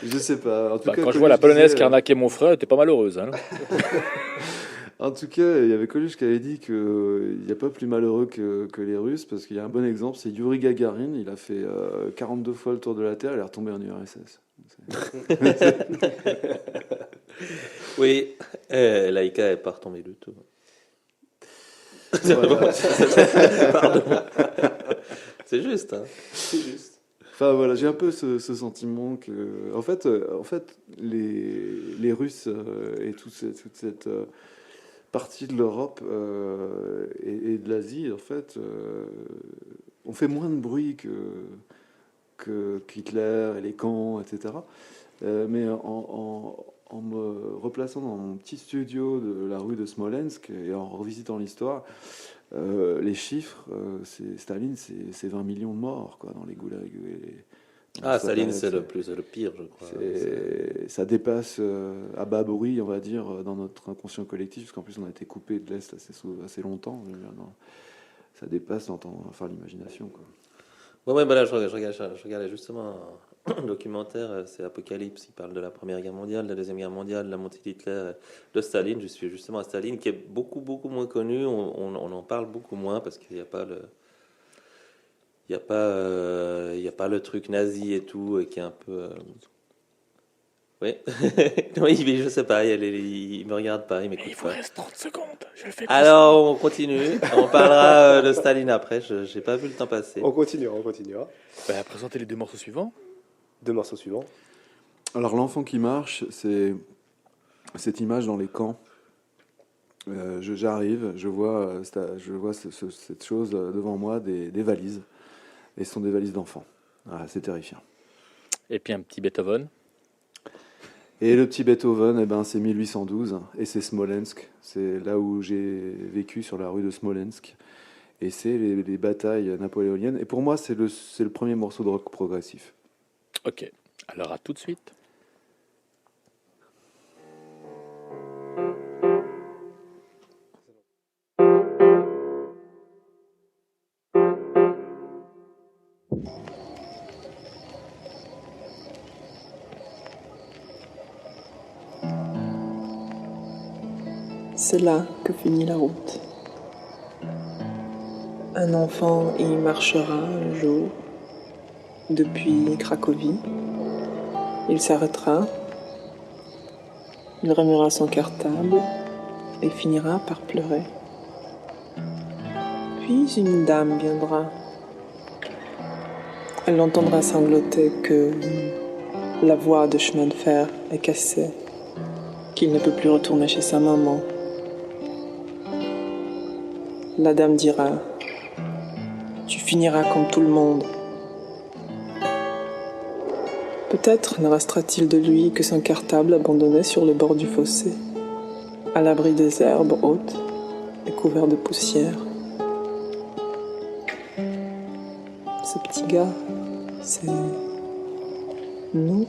Je sais pas. En tout cas, quand je vois la Polonaise qui a arnaqué mon frère, t'es pas malheureuse. Hein. En tout cas, il y avait Coluche qui avait dit qu'il n'y a pas plus malheureux que les Russes, parce qu'il y a un bon exemple, c'est Yuri Gagarin. Il a fait 42 fois le tour de la Terre, il est retombé en URSS. Oui, Laïka n'est pas retombée du tout. Voilà. Pardon. C'est juste. Hein. C'est juste. Enfin voilà, j'ai un peu ce sentiment que, en fait, les Russes et toute cette partie de l'Europe et de l'Asie, en fait, on fait moins de bruit qu'Hitler et les camps, etc. Mais en me replaçant dans mon petit studio de la rue de Smolensk et en revisitant l'histoire, les chiffres, Staline, c'est 20 millions de morts quoi, dans les goulags. Staline, c'est le pire, je crois. Ça dépasse à bas bruit, on va dire, dans notre inconscient collectif, parce qu'en plus on a été coupé de l'Est assez longtemps. Ça dépasse l'imagination. Quoi. Ouais, bah là, je regardais justement un documentaire, c'est Apocalypse, il parle de la Première Guerre mondiale, de la Deuxième Guerre mondiale, de la montée d'Hitler, de Staline. Je suis justement à Staline, qui est beaucoup, beaucoup moins connu. On en parle beaucoup moins parce qu'il n'y a pas il n'y a pas le truc nazi et tout, qui est un peu... Oui, oui, mais je sais pas, il me regarde pas, il m'écoute pas. Il vous reste 30 secondes, je le fais. Alors, on continue, on parlera de Staline après, j'ai pas vu le temps passer. On continuera. Présentez les deux morceaux suivants. Alors, l'enfant qui marche, c'est cette image dans les camps. J'arrive, je vois cette chose devant moi, des valises. Et ce sont des valises d'enfants. Ah, c'est terrifiant. Et puis un petit Beethoven. Et le petit Beethoven, c'est 1812. Et c'est Smolensk. C'est là où j'ai vécu, sur la rue de Smolensk. Et c'est les batailles napoléoniennes. Et pour moi, c'est le premier morceau de rock progressif. Ok. Alors à tout de suite. C'est là que finit la route. Un enfant y marchera un jour depuis Cracovie. Il s'arrêtera, il remuera son cartable et finira par pleurer. Puis une dame viendra. Elle entendra sangloter que la voie de chemin de fer est cassée, qu'il ne peut plus retourner chez sa maman. La dame dira: tu finiras comme tout le monde. Peut-être ne restera-t-il de lui que son cartable abandonné sur le bord du fossé. à l'abri des herbes hautes et couverts de poussière. Ce petit gars, c'est nous.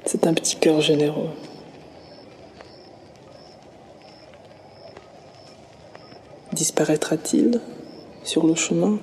C'est un petit cœur généreux. Disparaîtra-t-il sur le chemin ?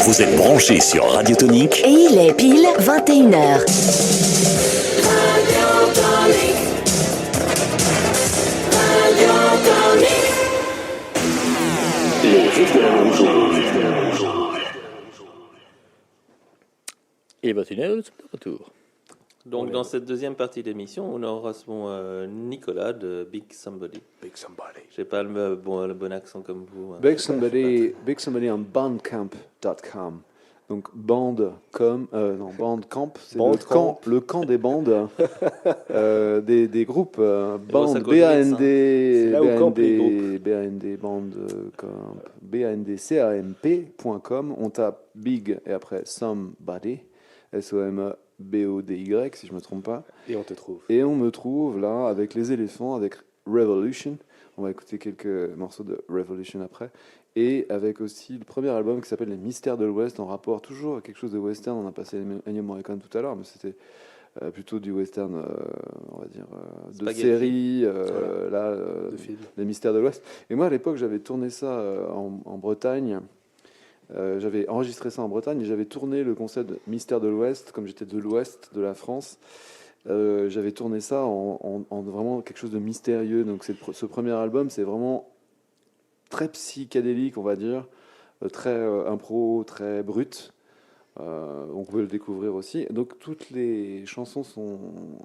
Vous êtes branchés sur Radio Tonique. Et il est pile 21h. Et 21h, nous sommes de retour. Donc, dans cette deuxième partie d'émission, on aura Nicolas de Big Somebody. Big Somebody. J'ai pas le bon accent comme vous. Big Somebody on bandcamp.com. Donc Bandcamp, c'est Bandcamp. le camp des bandes, des groupes, bon, ça bandes, cause vite, C'est là où campent les groupes. bandcamp.com. On tape Big et après Somebody, SOMEBODY si je me trompe pas. Et on te trouve. Et on me trouve là avec les éléphants, avec Revolution. On va écouter quelques morceaux de Revolution après. Et avec aussi le premier album qui s'appelle Les Mystères de l'Ouest, en rapport toujours à quelque chose de western. On a passé Ennio Morricone tout à l'heure, mais c'était plutôt du western, on va dire, de Spaghetti. série, De film. Les Mystères de l'Ouest. Et moi, à l'époque, j'avais tourné ça en Bretagne. J'avais enregistré ça en Bretagne et j'avais tourné le concept de Mystères de l'Ouest, comme j'étais de l'Ouest de la France. J'avais tourné ça en vraiment quelque chose de mystérieux. Donc ce premier album, c'est vraiment très psychédélique, on va dire, très impro, très brut. On peut le découvrir aussi. Donc toutes les chansons sont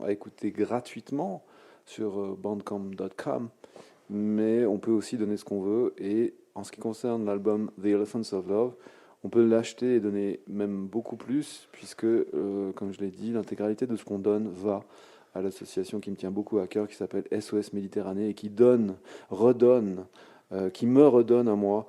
à écouter gratuitement sur bandcamp.com, mais on peut aussi donner ce qu'on veut. Et en ce qui concerne l'album The Elephants of Love, on peut l'acheter et donner même beaucoup plus, puisque, comme je l'ai dit, l'intégralité de ce qu'on donne va à l'association qui me tient beaucoup à cœur, qui s'appelle SOS Méditerranée, et qui redonne, qui me redonne à moi,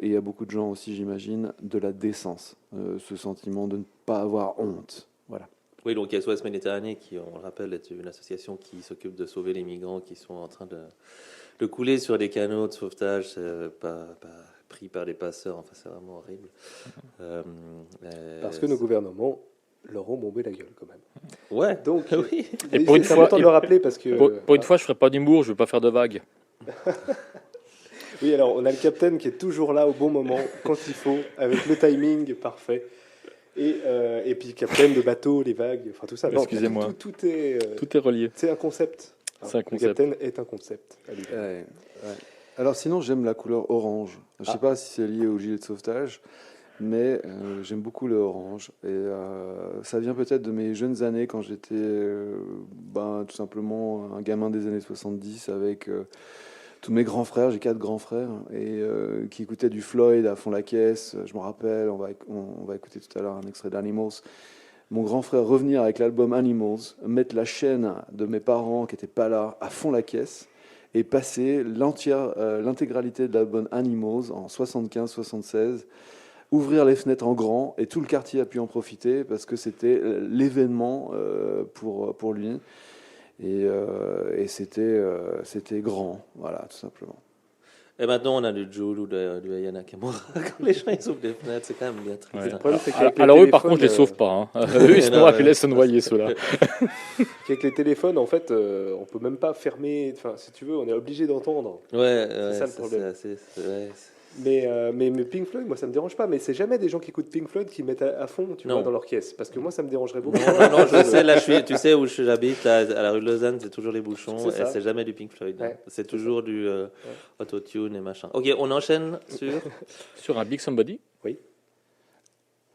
et à beaucoup de gens aussi, j'imagine, de la décence, ce sentiment de ne pas avoir honte. Voilà. Oui, donc SOS Méditerranée, qui, on le rappelle, est une association qui s'occupe de sauver les migrants qui sont en train de couler sur des canaux de sauvetage, pris par des passeurs. Enfin, c'est vraiment horrible. Parce que nos gouvernements leur ont bombé la gueule, quand même. Ouais, donc, oui. Et pour une c'est fois, important de le rappeler parce que... Pour une fois, je ferai pas d'humour, je veux pas faire de vagues. Oui, alors on a le capitaine qui est toujours là au bon moment, quand il faut, avec le timing parfait. Et puis capitaine de bateau, les vagues, enfin tout ça. Non, excusez-moi. Tout est relié. C'est un concept. C'est un concept. Le capitaine est un concept. Ouais. Alors sinon, j'aime la couleur orange. Je sais pas si c'est lié au gilet de sauvetage, mais j'aime beaucoup le orange. Et ça vient peut-être de mes jeunes années, quand j'étais tout simplement un gamin des années 70 avec... tous mes grands frères, j'ai 4 grands frères, et qui écoutaient du Floyd à fond la caisse. Je me rappelle, on va écouter tout à l'heure un extrait d'Animals. Mon grand frère revenir avec l'album Animals, mettre la chaîne de mes parents qui n'étaient pas là à fond la caisse, et passer l'intégralité de l'album Animals en 75-76, ouvrir les fenêtres en grand, et tout le quartier a pu en profiter, parce que c'était l'événement pour lui. Et c'était grand, voilà, tout simplement. Et maintenant, on a du Jul ou du Aya Nakamura. Quand les gens ils ouvrent des fenêtres, c'est quand même bien triste. Ouais. Le problème, c'est Alors eux, par contre, je les sauve pas. Hein. Eux, sinon, on les laisse se noyer, ceux-là. Avec les téléphones, en fait, on peut même pas fermer. Enfin, si tu veux, on est obligé d'entendre. C'est ça le problème. Mais Pink Floyd, moi, ça me dérange pas. Mais c'est jamais des gens qui écoutent Pink Floyd qui mettent à fond, tu vois, dans leur caisse. Parce que moi, ça me dérangerait beaucoup. Non, je sais, là, tu sais où j'habite, là, à la rue de Lausanne, c'est toujours les bouchons, et c'est jamais du Pink Floyd. Ouais, c'est toujours du autotune et machin. Ok, on enchaîne sur... Sur un Big Somebody. Oui.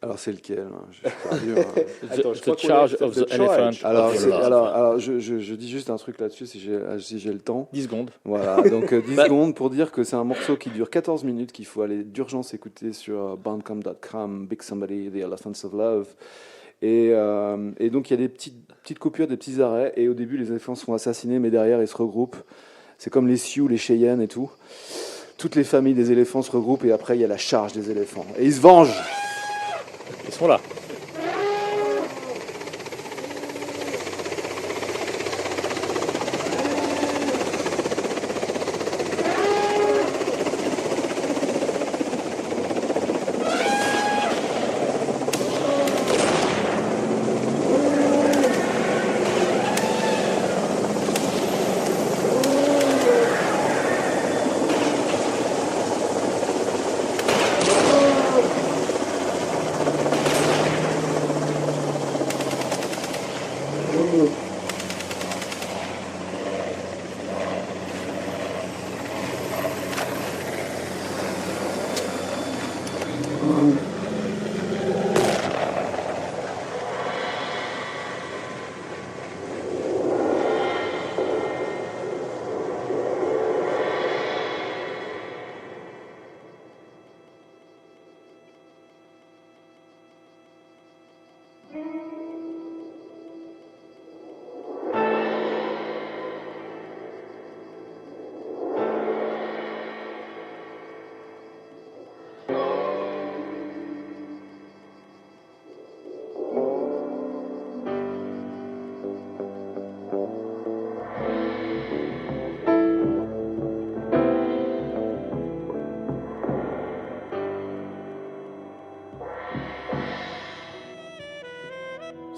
Alors c'est lequel, je suis perdu, hein. Attends, je crois The Charge of the Elephant. Alors je dis juste un truc là-dessus si j'ai le temps. 10 secondes. Voilà, donc 10 secondes pour dire que c'est un morceau qui dure 14 minutes, qu'il faut aller d'urgence écouter sur bandcamp.com, Big Somebody, The Elephants of Love. Et donc il y a des petites coupures, des petits arrêts, et au début les éléphants sont assassinés, mais derrière ils se regroupent. C'est comme les Sioux, les Cheyennes et tout. Toutes les familles des éléphants se regroupent, et après il y a la charge des éléphants. Et ils se vengent. Ils sont là.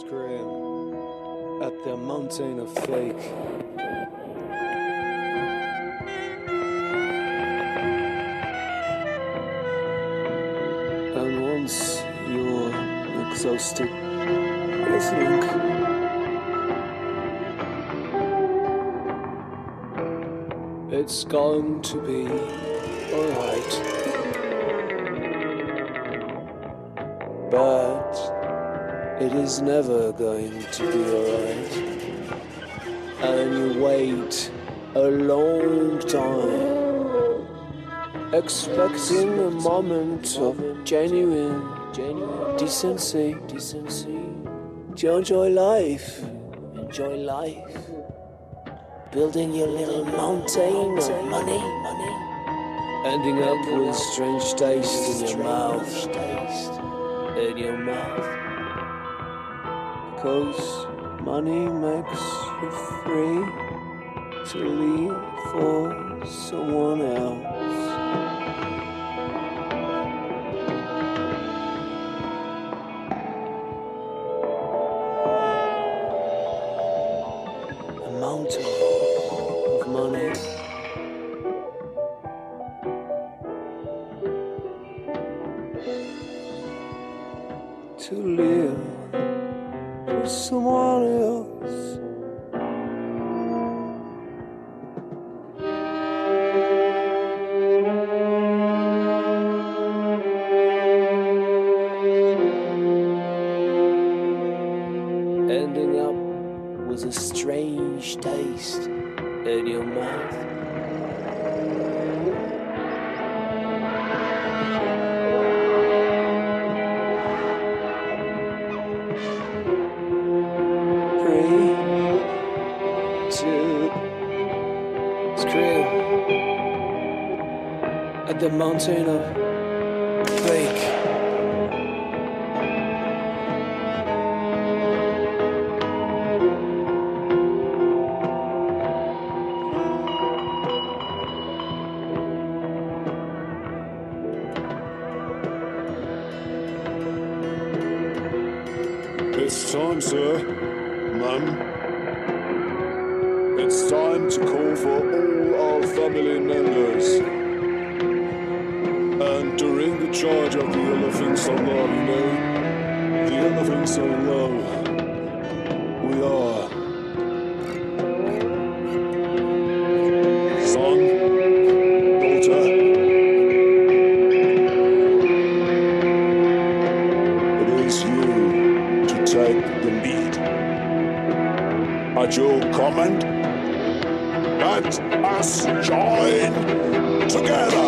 scream at the mountain of fake. And once you're exhausted listening, it's going to be alright. But it is never going to be alright. And you wait a long time, expecting a moment of genuine decency, to enjoy life, building your little mountain of money, ending up with strange taste in your mouth. Because money makes you free to live for someone else. A mountain of money. To live for someone else. Ending up with a strange taste in your mouth. At the mountain of fake. It's time, sir, ma'am. It's time to call for all our family members and to ring the charge of the elephants of love, you know? The elephants of love. We are. Son, daughter. It is you to take the lead. At your command, let us join together.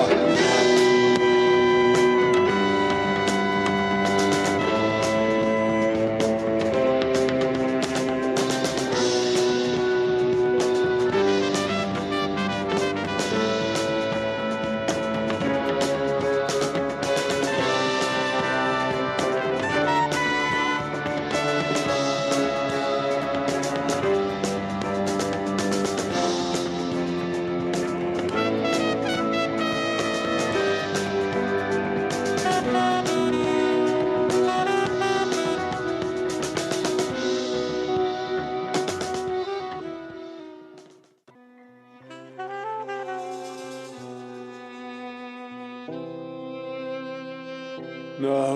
Now,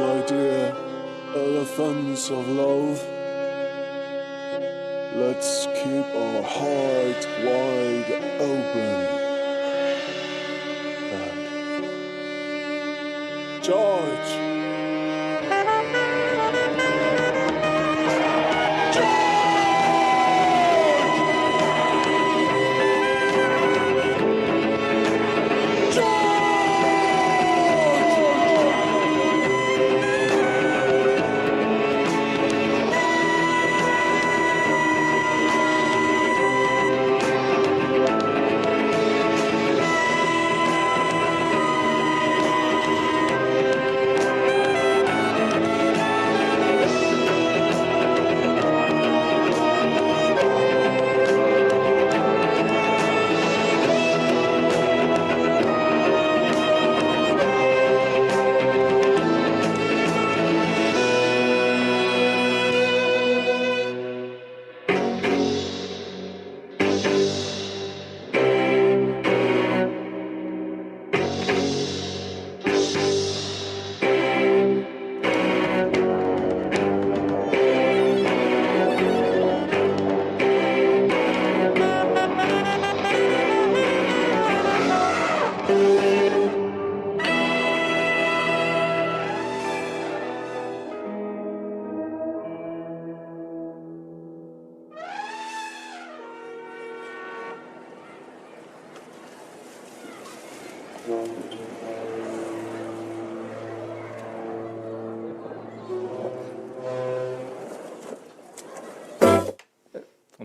my dear elephants of love, let's keep our heart wide open and charge.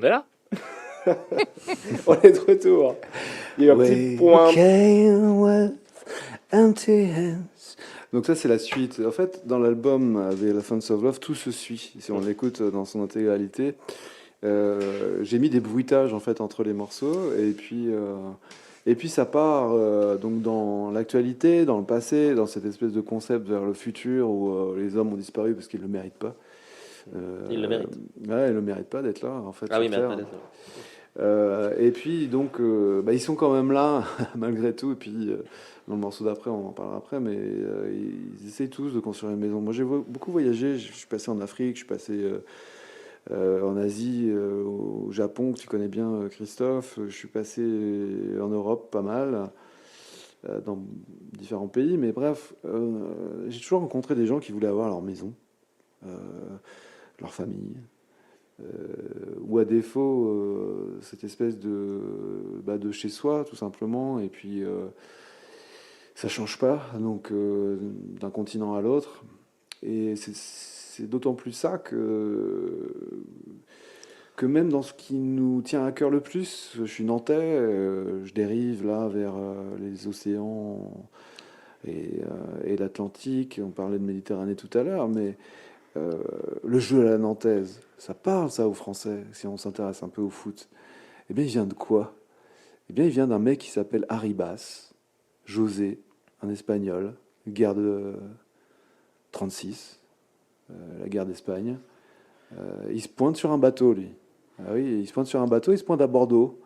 est là. On est de retour. Il y a eu un petit point. came with empty hands. Donc ça c'est la suite. En fait, dans l'album The Elephants of Love, tout se suit. Si on l'écoute dans son intégralité, j'ai mis des bruitages en fait entre les morceaux et puis ça part donc dans l'actualité, dans le passé, dans cette espèce de concept vers le futur où les hommes ont disparu parce qu'ils le méritent pas. Ils le méritent. Ouais, ils le méritent pas d'être là en fait. Ah oui, sur mais Terre. d'être là. Et puis donc ils sont quand même là malgré tout. Et puis dans le morceau d'après, on en parlera après, mais ils essayent tous de construire une maison. Moi j'ai beaucoup voyagé, je suis passé en Afrique, je suis passé en Asie, au Japon que tu connais bien Christophe, je suis passé en Europe pas mal, dans différents pays, mais bref, j'ai toujours rencontré des gens qui voulaient avoir leur maison, leur famille. Ou à défaut cette espèce de chez soi tout simplement, et puis ça change pas donc d'un continent à l'autre, et c'est d'autant plus ça que même dans ce qui nous tient à cœur le plus, je suis nantais, je dérive là vers les océans et l'Atlantique, on parlait de Méditerranée tout à l'heure, mais le jeu à la nantaise, ça parle ça aux Français, si on s'intéresse un peu au foot. Eh bien, il vient de quoi? Eh bien, il vient d'un mec qui s'appelle Arribas, José, un Espagnol, guerre de 36, la guerre d'Espagne. Il se pointe sur un bateau, lui. Ah oui, il se pointe sur un bateau, il se pointe à Bordeaux,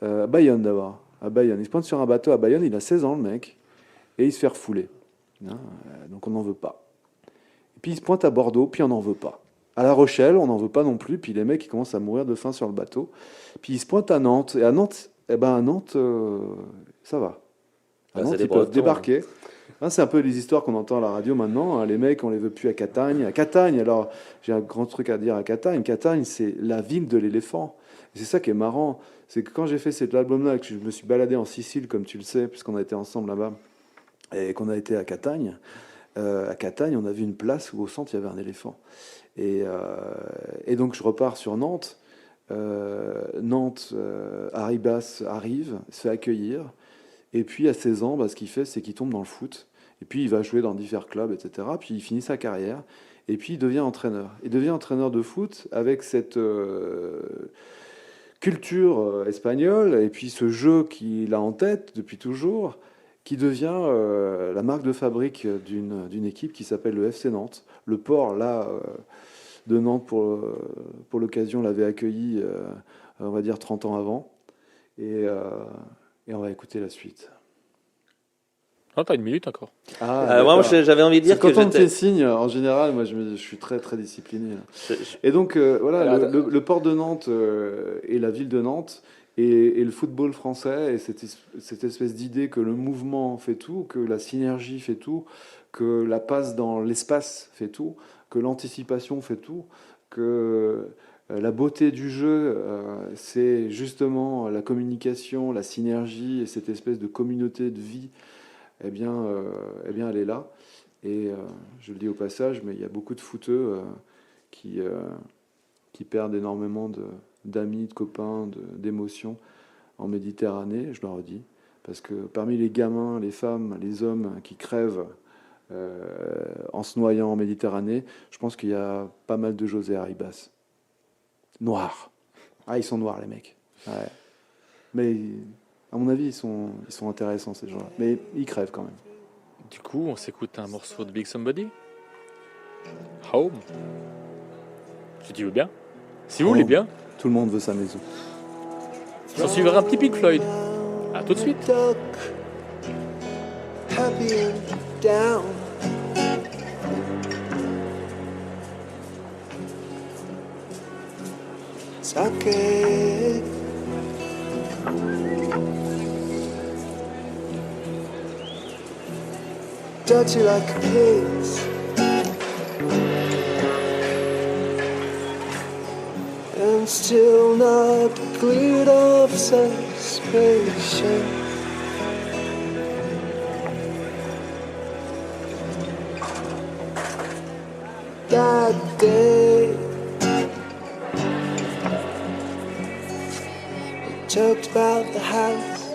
à Bayonne d'abord, à Bayonne. Il se pointe sur un bateau à Bayonne, il a 16 ans, le mec, et il se fait refouler. Hein, donc on n'en veut pas. Puis il se pointe à Bordeaux, puis on n'en veut pas. À La Rochelle, on n'en veut pas non plus, puis les mecs ils commencent à mourir de faim sur le bateau. Puis il se pointe à Nantes, et à Nantes, ça va. À Nantes, ils peuvent débarquer. Hein, c'est un peu les histoires qu'on entend à la radio maintenant. Hein, les mecs, on les veut plus à Catagne. À Catagne, alors j'ai un grand truc à dire à Catagne. Catagne, c'est la ville de l'éléphant. Et c'est ça qui est marrant, c'est que quand j'ai fait cet album-là, que je me suis baladé en Sicile, comme tu le sais, puisqu'on a été ensemble là-bas, et qu'on a été à Catagne, on a vu une place où au centre il y avait un éléphant. Et donc je repars sur Nantes. Arribas arrive, se fait accueillir. Et puis à 16 ans, ce qu'il fait, c'est qu'il tombe dans le foot. Et puis il va jouer dans divers clubs, etc. Puis il finit sa carrière. Et puis il devient entraîneur. Il devient entraîneur de foot avec cette culture espagnole et puis ce jeu qu'il a en tête depuis toujours, qui devient la marque de fabrique d'une équipe qui s'appelle le FC Nantes. Le port, là, de Nantes, pour l'occasion, l'avait accueilli, on va dire, 30 ans avant. Et on va écouter la suite. Non, t'as une minute encore. Moi, j'avais envie de dire que quand on me j'étais... fait signe, en général, moi, je suis très, très discipliné. Et donc, voilà, le port de Nantes et la ville de Nantes, et le football français, et cette espèce d'idée que le mouvement fait tout, que la synergie fait tout, que la passe dans l'espace fait tout, que l'anticipation fait tout, que la beauté du jeu, c'est justement la communication, la synergie et cette espèce de communauté de vie, eh bien elle est là. Et je le dis au passage, mais il y a beaucoup de footeux qui perdent énormément d'amis, de copains, d'émotions en Méditerranée, je le redis, parce que parmi les gamins, les femmes, les hommes qui crèvent en se noyant en Méditerranée, je pense qu'il y a pas mal de José Arribas. Noirs. Ah, ils sont noirs, les mecs. Ouais. Mais à mon avis, ils sont intéressants, ces gens-là. Mais ils crèvent quand même. Du coup, on s'écoute un morceau de Big Somebody. Home. Si tu veux bien. Si vous voulez bien. Tout le monde veut sa maison. S'en suivra un petit Pink Floyd. À tout de suite. Happy and down. Sake. Dirty like pigs. And still not cleared of suspicion. That day talked about the house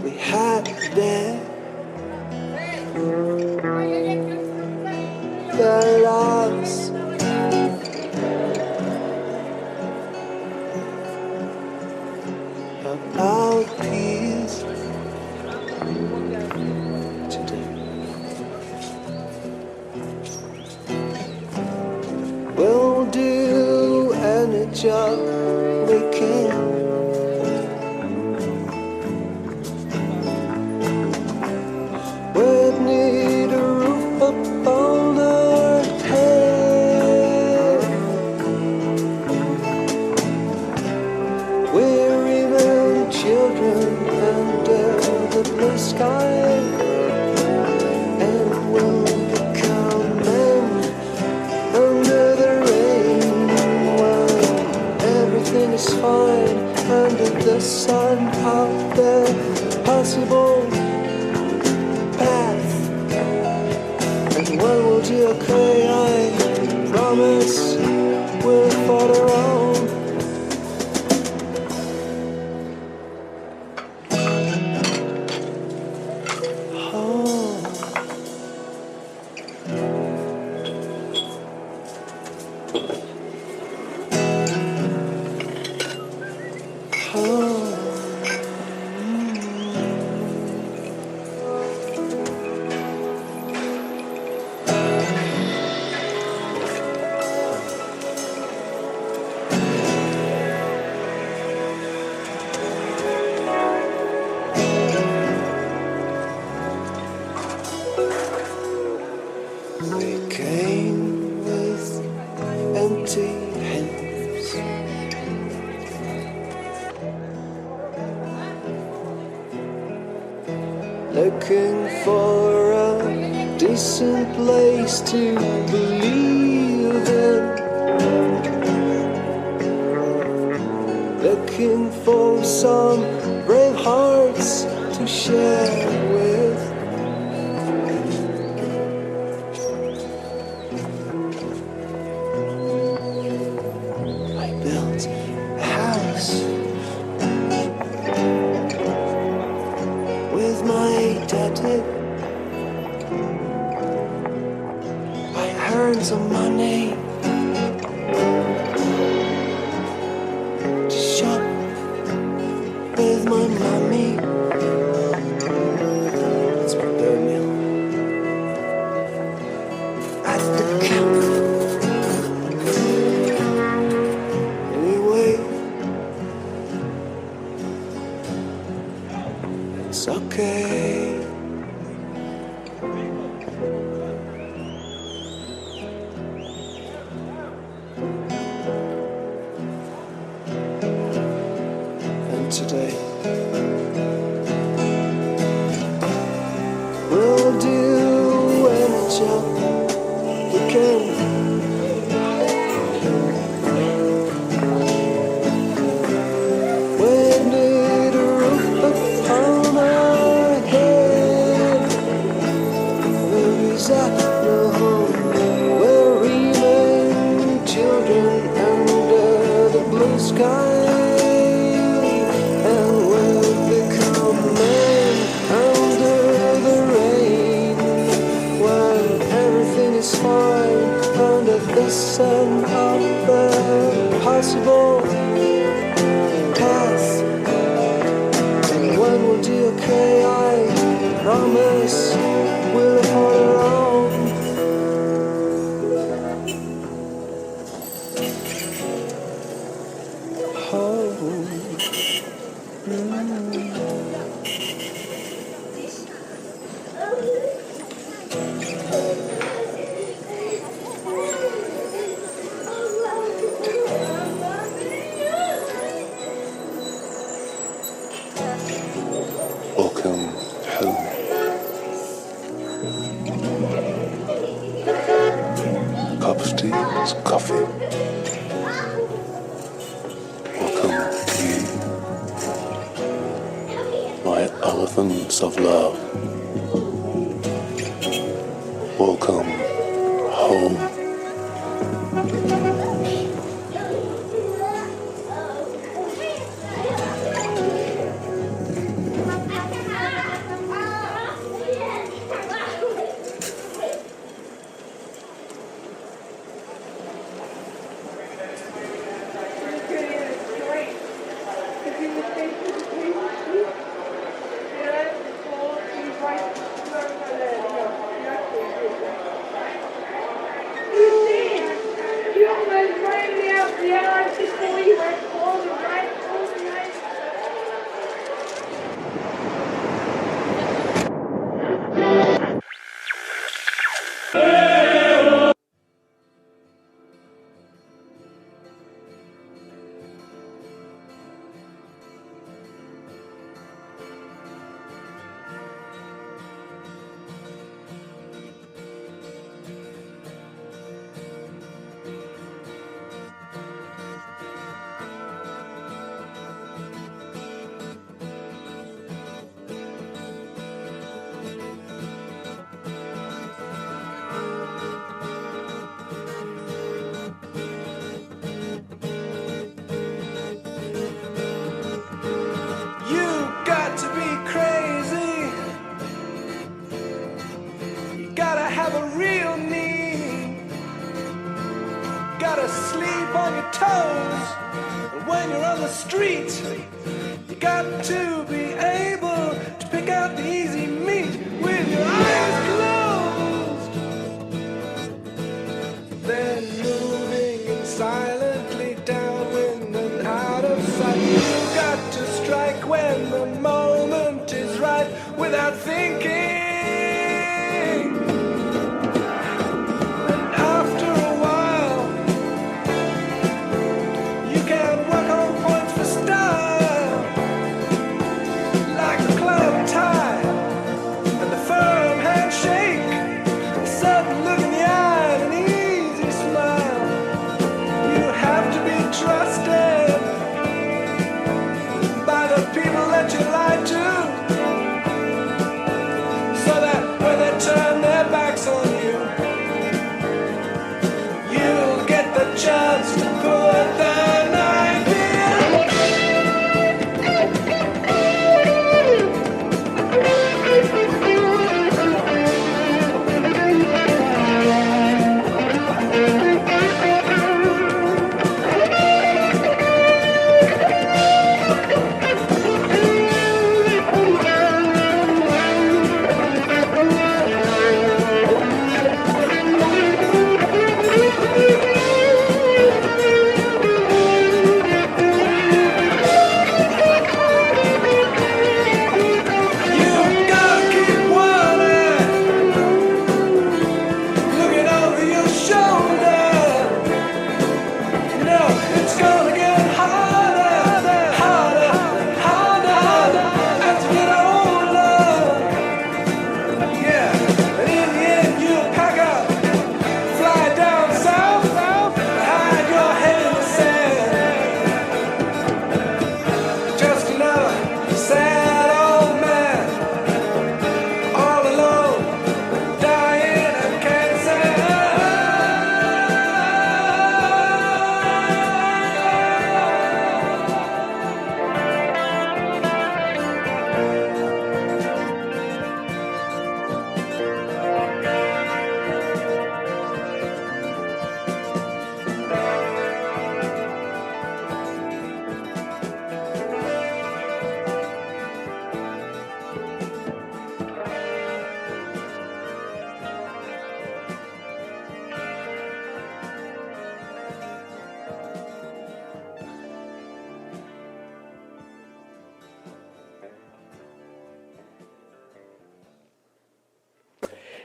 we had there, the loves of our peace today. We'll do any job we can. We'd need a roof up on our head. We're even children under the blue sky, and we'll become men under the rain when everything is fine under the sun of the possible path. And when we'll do okay, I promise we'll follow around. We came with empty hands, looking for a decent place to believe in, looking for some brave hearts to share with. With my daddy, I earned some money to shop with my mommy. Let's prepare a meal at the camp. Anyway, it's okay. And today we'll do any job we can. We need a roof upon our head. There is no home. We're even children under the blue sky, and we'll become men under the rain when everything is fine under the sun of the possible path. And when we'll do okay, I promise we'll follow around. Welcome home. A cup of tea, some coffee. Welcome to you, my elephants of love. Welcome home. You got to be crazy. You gotta have a real need. Gotta sleep on your toes. And when you're on the street, you got to be able to pick out the easy meat with your eyes closed. Then moving in silently downwind and out of sight. You got to strike when the moment is right without thinking. And after a while, you can work on points for style, like the club tie and the firm handshake, a sudden look in the eye and an easy smile. You have to be trusted by the people that you lie to, so that when they turn their backs on you, you'll get the chance to put the knife in.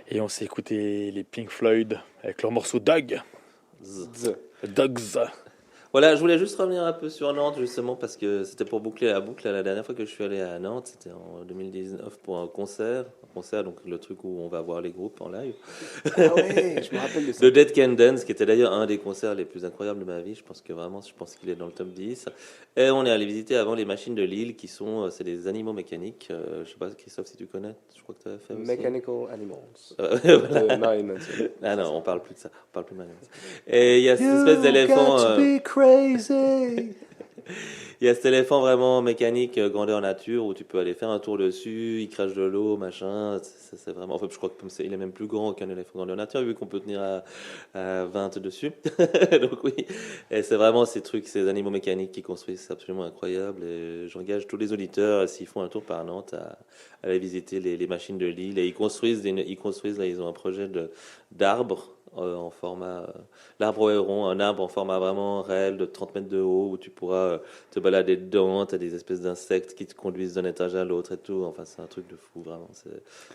Et on s'est écouté les Pink Floyd avec leur morceau Dogs. Dogs. Voilà, je voulais juste revenir un peu sur Nantes, justement, parce que c'était pour boucler la boucle. La dernière fois que je suis allé à Nantes, c'était en 2019 pour un concert, donc le truc où on va voir les groupes en live. Ah ouais, je me rappelle de ça. Le Dead Can Dance, qui était d'ailleurs un des concerts les plus incroyables de ma vie. Je pense qu'il est dans le top 10. Et on est allé visiter avant les machines de Lille, c'est des animaux mécaniques. Je sais pas, Christophe, si tu connais, je crois que tu avais fait aussi. Mechanical Animals. Voilà. Marilyn Manson. Ah non, on parle plus de ça. On parle plus de Marilyn Manson. Et il y a cette espèce d'éléphant. Il y a cet éléphant vraiment mécanique, grandeur nature, où tu peux aller faire un tour dessus, il crache de l'eau, machin. C'est vraiment. Enfin, je crois qu'il est même plus grand qu'un éléphant grandeur nature, vu qu'on peut tenir à 20 dessus. Donc oui. Et c'est vraiment ces animaux mécaniques qui construisent, c'est absolument incroyable. Et j'engage tous les auditeurs, s'ils font un tour par Nantes, à aller visiter les machines de Lille. Et ils construisent là, ils ont un projet d'arbres en format. L'arbre héron, un arbre en format vraiment réel de 30 mètres de haut où tu pourras te balader dedans. Tu as des espèces d'insectes qui te conduisent d'un étage à l'autre et tout. Enfin, c'est un truc de fou, vraiment.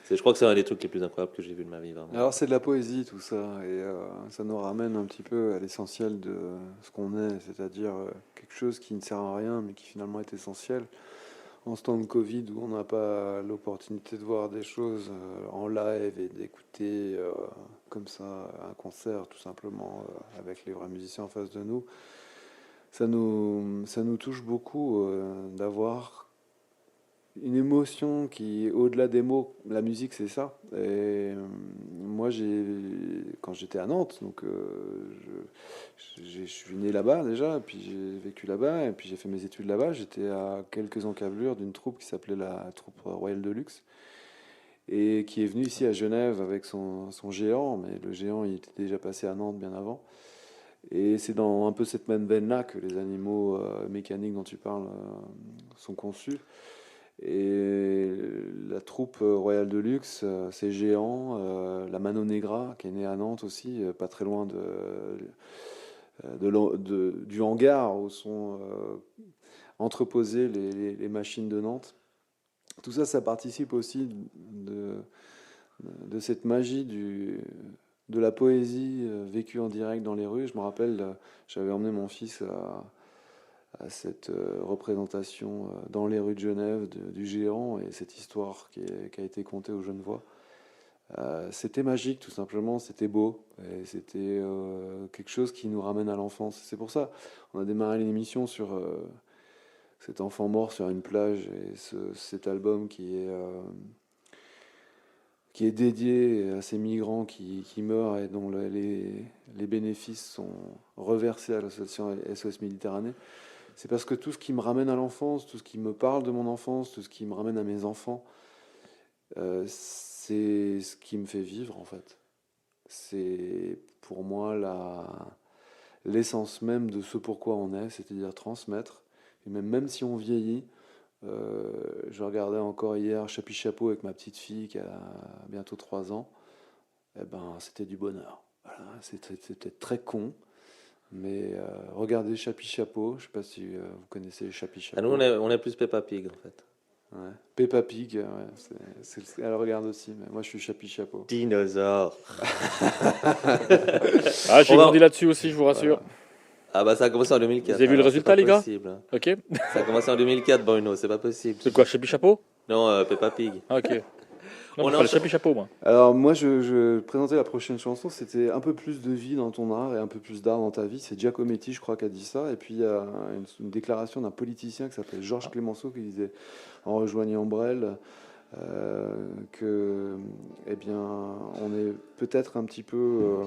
Je crois que c'est un des trucs les plus incroyables que j'ai vu de ma vie, vraiment. Alors c'est de la poésie tout ça, et ça nous ramène un petit peu à l'essentiel de ce qu'on est, c'est-à-dire quelque chose qui ne sert à rien mais qui finalement est essentiel. En ce temps de Covid où on n'a pas l'opportunité de voir des choses en live et d'écouter comme ça un concert tout simplement avec les vrais musiciens en face de nous, ça nous touche beaucoup d'avoir une émotion qui, au-delà des mots, la musique c'est ça. Et moi, quand j'étais à Nantes, donc je suis né là-bas déjà, et puis j'ai vécu là-bas, et puis j'ai fait mes études là-bas. J'étais à quelques encablures d'une troupe qui s'appelait la troupe Royale de Luxe, et qui est venue ici à Genève avec son géant, mais le géant il était déjà passé à Nantes bien avant. Et c'est dans un peu cette même veine-là que les animaux mécaniques dont tu parles sont conçus. Et la troupe Royale de Luxe, c'est Géant, la Mano Negra, qui est née à Nantes aussi, pas très loin du hangar où sont entreposées les machines de Nantes. Tout ça, ça participe aussi de cette magie de la poésie vécue en direct dans les rues. Je me rappelle, j'avais emmené mon fils à cette représentation dans les rues de Genève du géant, et cette histoire qui a été contée aux Genevois. C'était magique, tout simplement, c'était beau, et c'était quelque chose qui nous ramène à l'enfance. C'est pour ça on a démarré l'émission sur cet enfant mort sur une plage, et cet album qui est dédié à ces migrants qui meurent et dont les bénéfices sont reversés à l'association SOS Méditerranée. C'est parce que tout ce qui me ramène à l'enfance, tout ce qui me parle de mon enfance, tout ce qui me ramène à mes enfants, c'est ce qui me fait vivre en fait. C'est pour moi l'essence même de ce pourquoi on est, c'est-à-dire transmettre. Et même si on vieillit, je regardais encore hier Chapi Chapeau avec ma petite fille qui a bientôt 3 ans, et ben c'était du bonheur. Voilà, c'était très con. Mais regardez Chapi Chapeau, je sais pas si vous connaissez Chapi Chapeau. Ah, nous on est plus Peppa Pig en fait. Ouais. Peppa Pig, ouais, elle regarde aussi, mais moi je suis Chapi Chapeau. Dinosaure. Ah, j'ai grandi là-dessus aussi, je vous rassure. Voilà. Ah bah ça a commencé en 2004. Vous avez vu le résultat, les gars? Hein. Ok. Ça a commencé en 2004, Bruno, c'est pas possible. C'est quoi, Chapi Chapeau? Non, Peppa Pig. Ah, ok. Non, On je parle Chapi Chapeau, moi. Alors moi, je présentais la prochaine chanson, c'était un peu plus de vie dans ton art et un peu plus d'art dans ta vie. C'est Giacometti, je crois, qui a dit ça. Et puis il y a une déclaration d'un politicien qui s'appelle Georges Clémenceau qui disait, en rejoignant Brel, que, eh bien, on est peut-être un petit peu,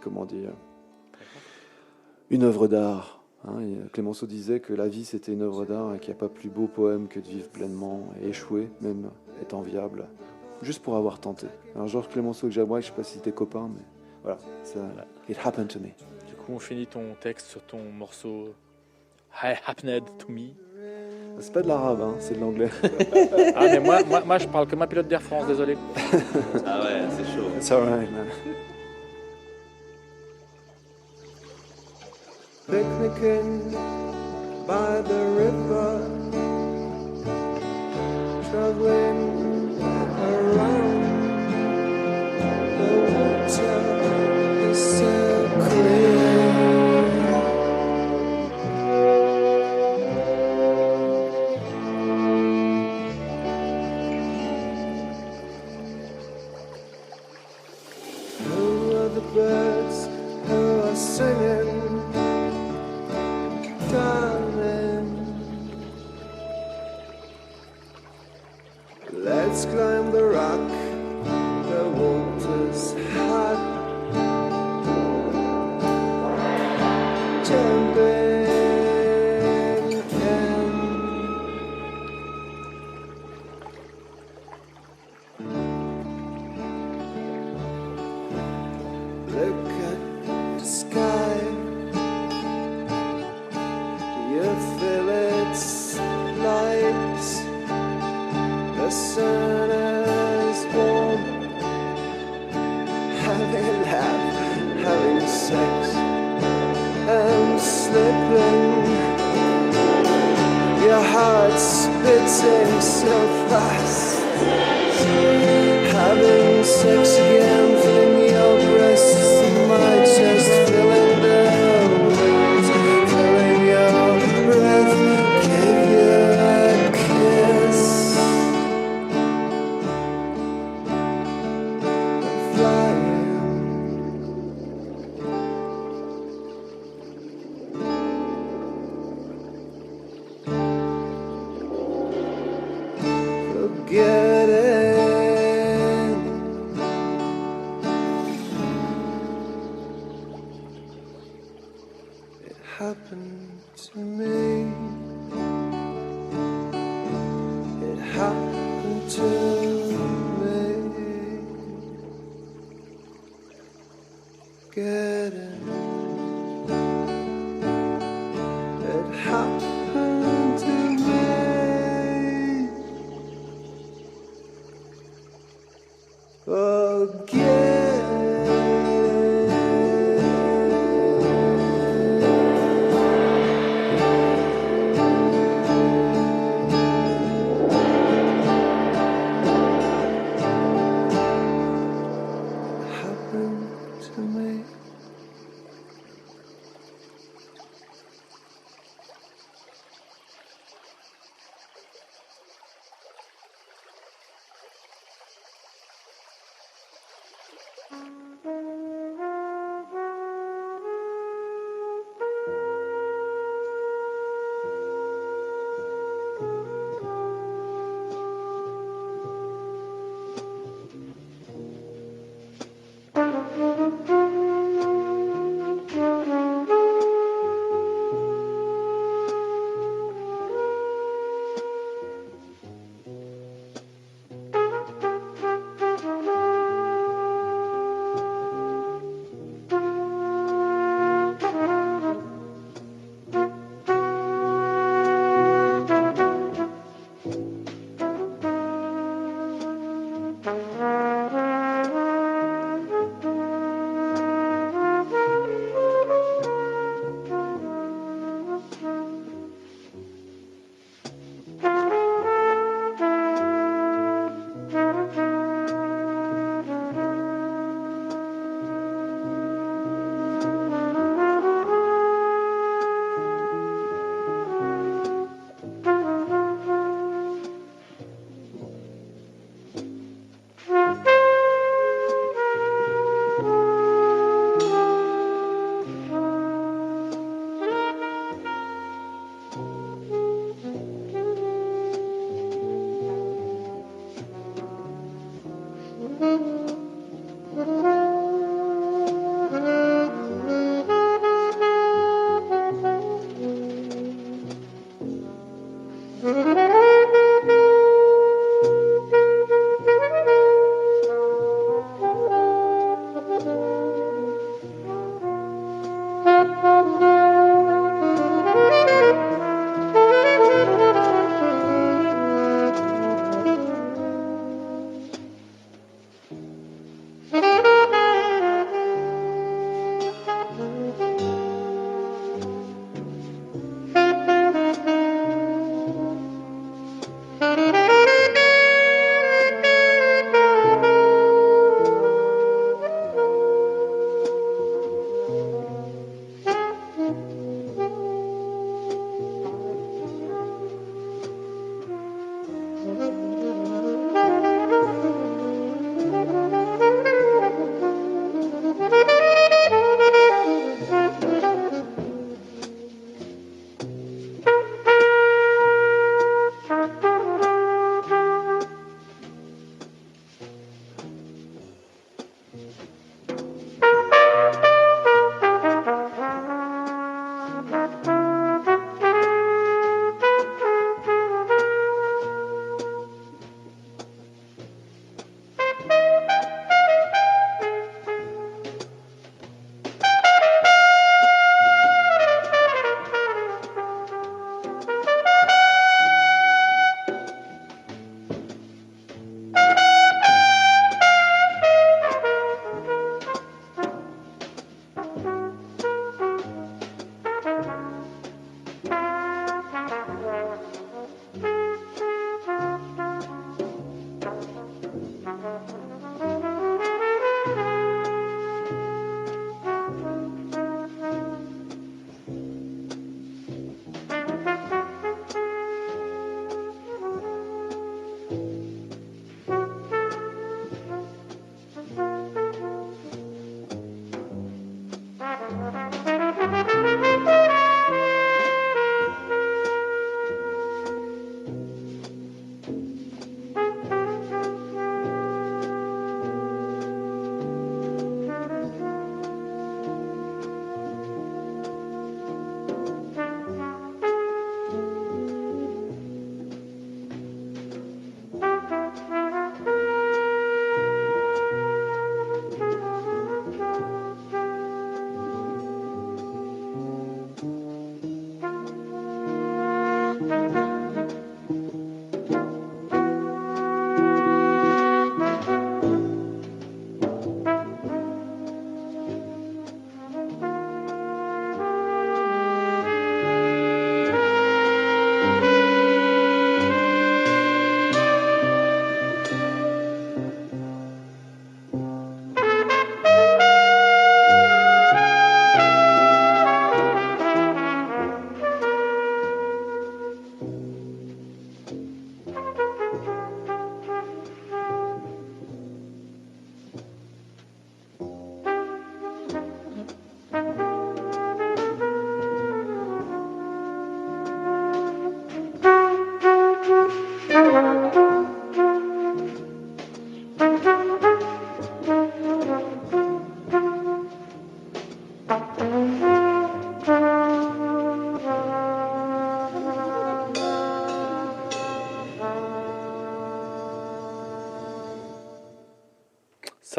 comment dire, une œuvre d'art. Hein, Clémenceau disait que la vie c'était une œuvre d'art et qu'il n'y a pas plus beau poème que de vivre pleinement et échouer, même étant viable, juste pour avoir tenté. Alors Georges Clémenceau et Jacques Brel, je ne sais pas si t'es copains, mais voilà, ça, it happened to me. Du coup, on finit ton texte sur ton morceau It happened to me. C'est pas de l'arabe, hein, c'est de l'anglais. Ah, mais moi, je parle comme un pilote d'Air France, désolé. Ah ouais, c'est chaud. It's alright, man. Picnicking by the river, traveling around the water is so clear. Who are the birds who are singing? Let's climb the rock, the water's hot. Jumping in. Look at the sky. You feel its light. The sun is warm, having laugh, having sex and slipping. Your heart's beating so fast. Having sex again, filling your breasts and my chest, filling the wind, filling your breath, give you a kiss. Forgetting. It happened to me. It happened to me. Getting. It happened to me.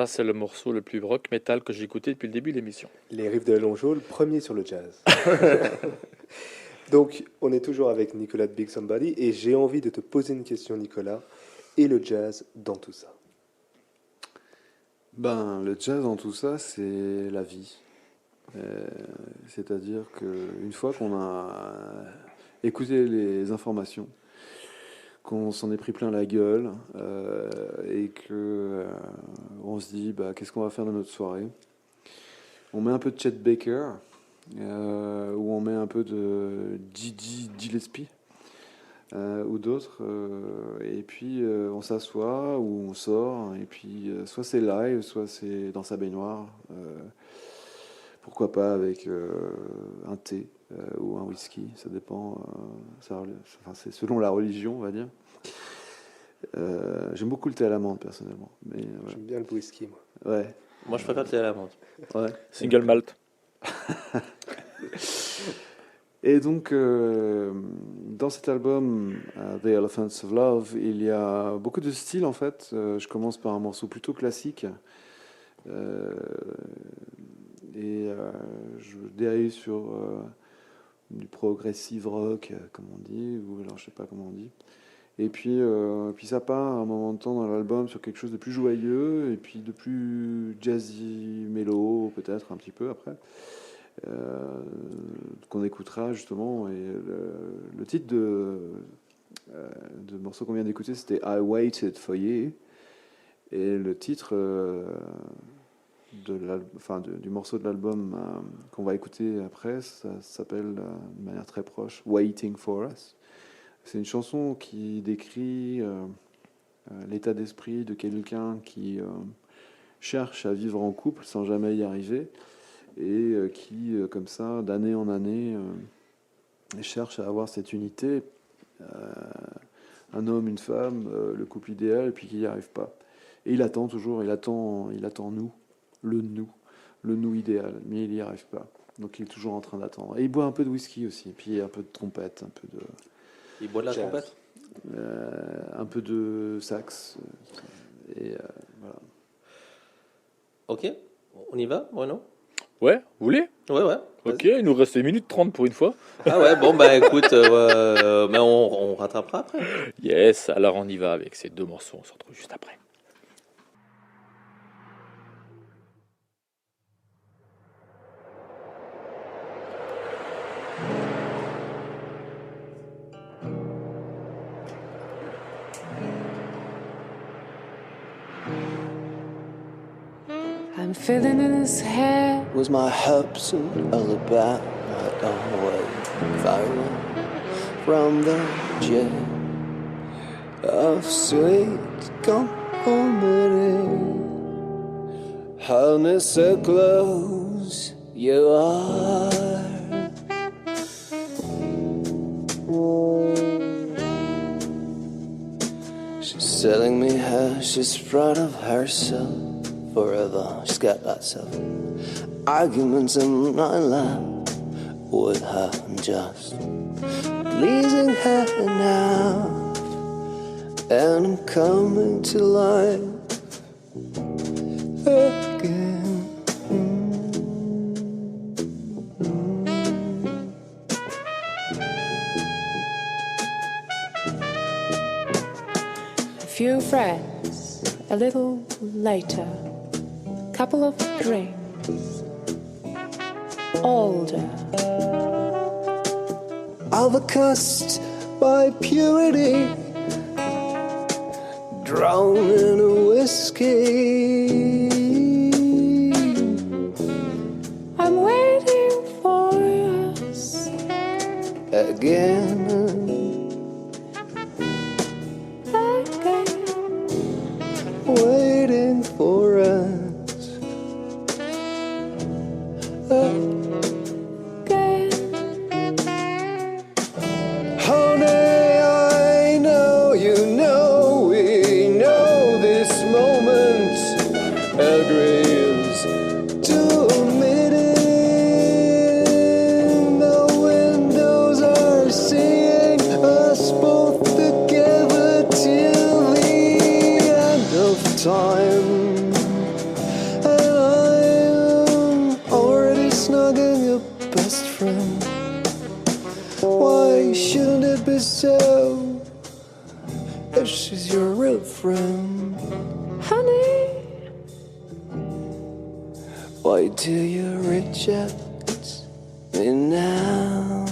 Ça, c'est le morceau le plus rock metal que j'ai écouté depuis le début de l'émission. Les riffs de Longeau, le premier sur le jazz. Donc, on est toujours avec Nicolas de Big Somebody et j'ai envie de te poser une question, Nicolas. Et le jazz dans tout ça? Ben, le jazz dans tout ça, c'est la vie. C'est-à-dire qu'une fois qu'on a écouté les informations, qu'on s'en est pris plein la gueule et que on se dit bah, qu'est-ce qu'on va faire de notre soirée, on met un peu de Chet Baker ou on met un peu de Didi Gillespie ou d'autres et puis on s'assoit ou on sort et puis soit c'est live, soit c'est dans sa baignoire, pourquoi pas avec un thé ou un whisky, ça dépend, c'est selon la religion, on va dire. J'aime beaucoup le thé à la menthe personnellement, mais j'aime bien le whisky, moi. Ouais. Moi je préfère le thé à la menthe. Ouais. Single malt. Et donc, dans cet album, The Elephants of Love, il y a beaucoup de styles en fait. Je commence par un morceau plutôt classique. Et je dérive sur du progressive rock, comme on dit, ou alors je sais pas comment on dit. Et puis ça part à un moment de temps dans l'album sur quelque chose de plus joyeux, et puis de plus jazzy, mélo, peut-être un petit peu après. Qu'on écoutera justement, et le titre de morceau qu'on vient d'écouter, c'était I Waited for You, et le titre du morceau de l'album qu'on va écouter après, ça s'appelle de manière très proche Waiting for Us. C'est une chanson qui décrit l'état d'esprit de quelqu'un qui cherche à vivre en couple sans jamais y arriver, et qui, comme ça, d'année en année, cherche à avoir cette unité, un homme, une femme, le couple idéal, et puis qui n'y arrive pas. Et il attend toujours, il attend nous, le nous idéal, mais il n'y arrive pas. Donc il est toujours en train d'attendre. Et il boit un peu de whisky aussi, et puis un peu de trompette, un peu de... Il boit de la trompette un peu de sax, et voilà. Ok, on y va, Bruno? Ouais, vous voulez? Ouais. Ok, il nous reste 1 minute 30 pour une fois. Ah ouais, bon bah écoute, mais on rattrapera après. Yes, alors on y va avec ces 2 morceaux, on se retrouve juste après. I'm filling his head with my hopes and alibi, right on the way, viral from the jet of sweet conformity. Honey, so close you are. She's telling me how she's proud of herself. Forever, she's got lots of arguments in my life with her, and just pleasing her enough. And I'm coming to life again. a few friends a little later. Couple of drinks, older. Overcast by purity, drowned in a whiskey. I'm waiting for us again. Waiting for us. best friend. Why shouldn't it be so? If she's your real friend, honey, why do you reject me now?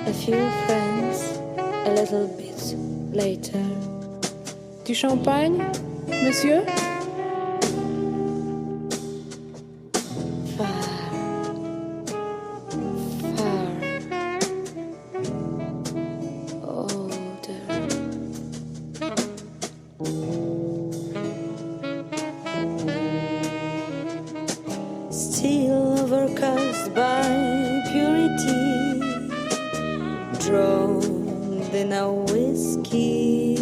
A few friends, a little bit later. Du champagne, monsieur? Still overcast by purity, drowned in a whiskey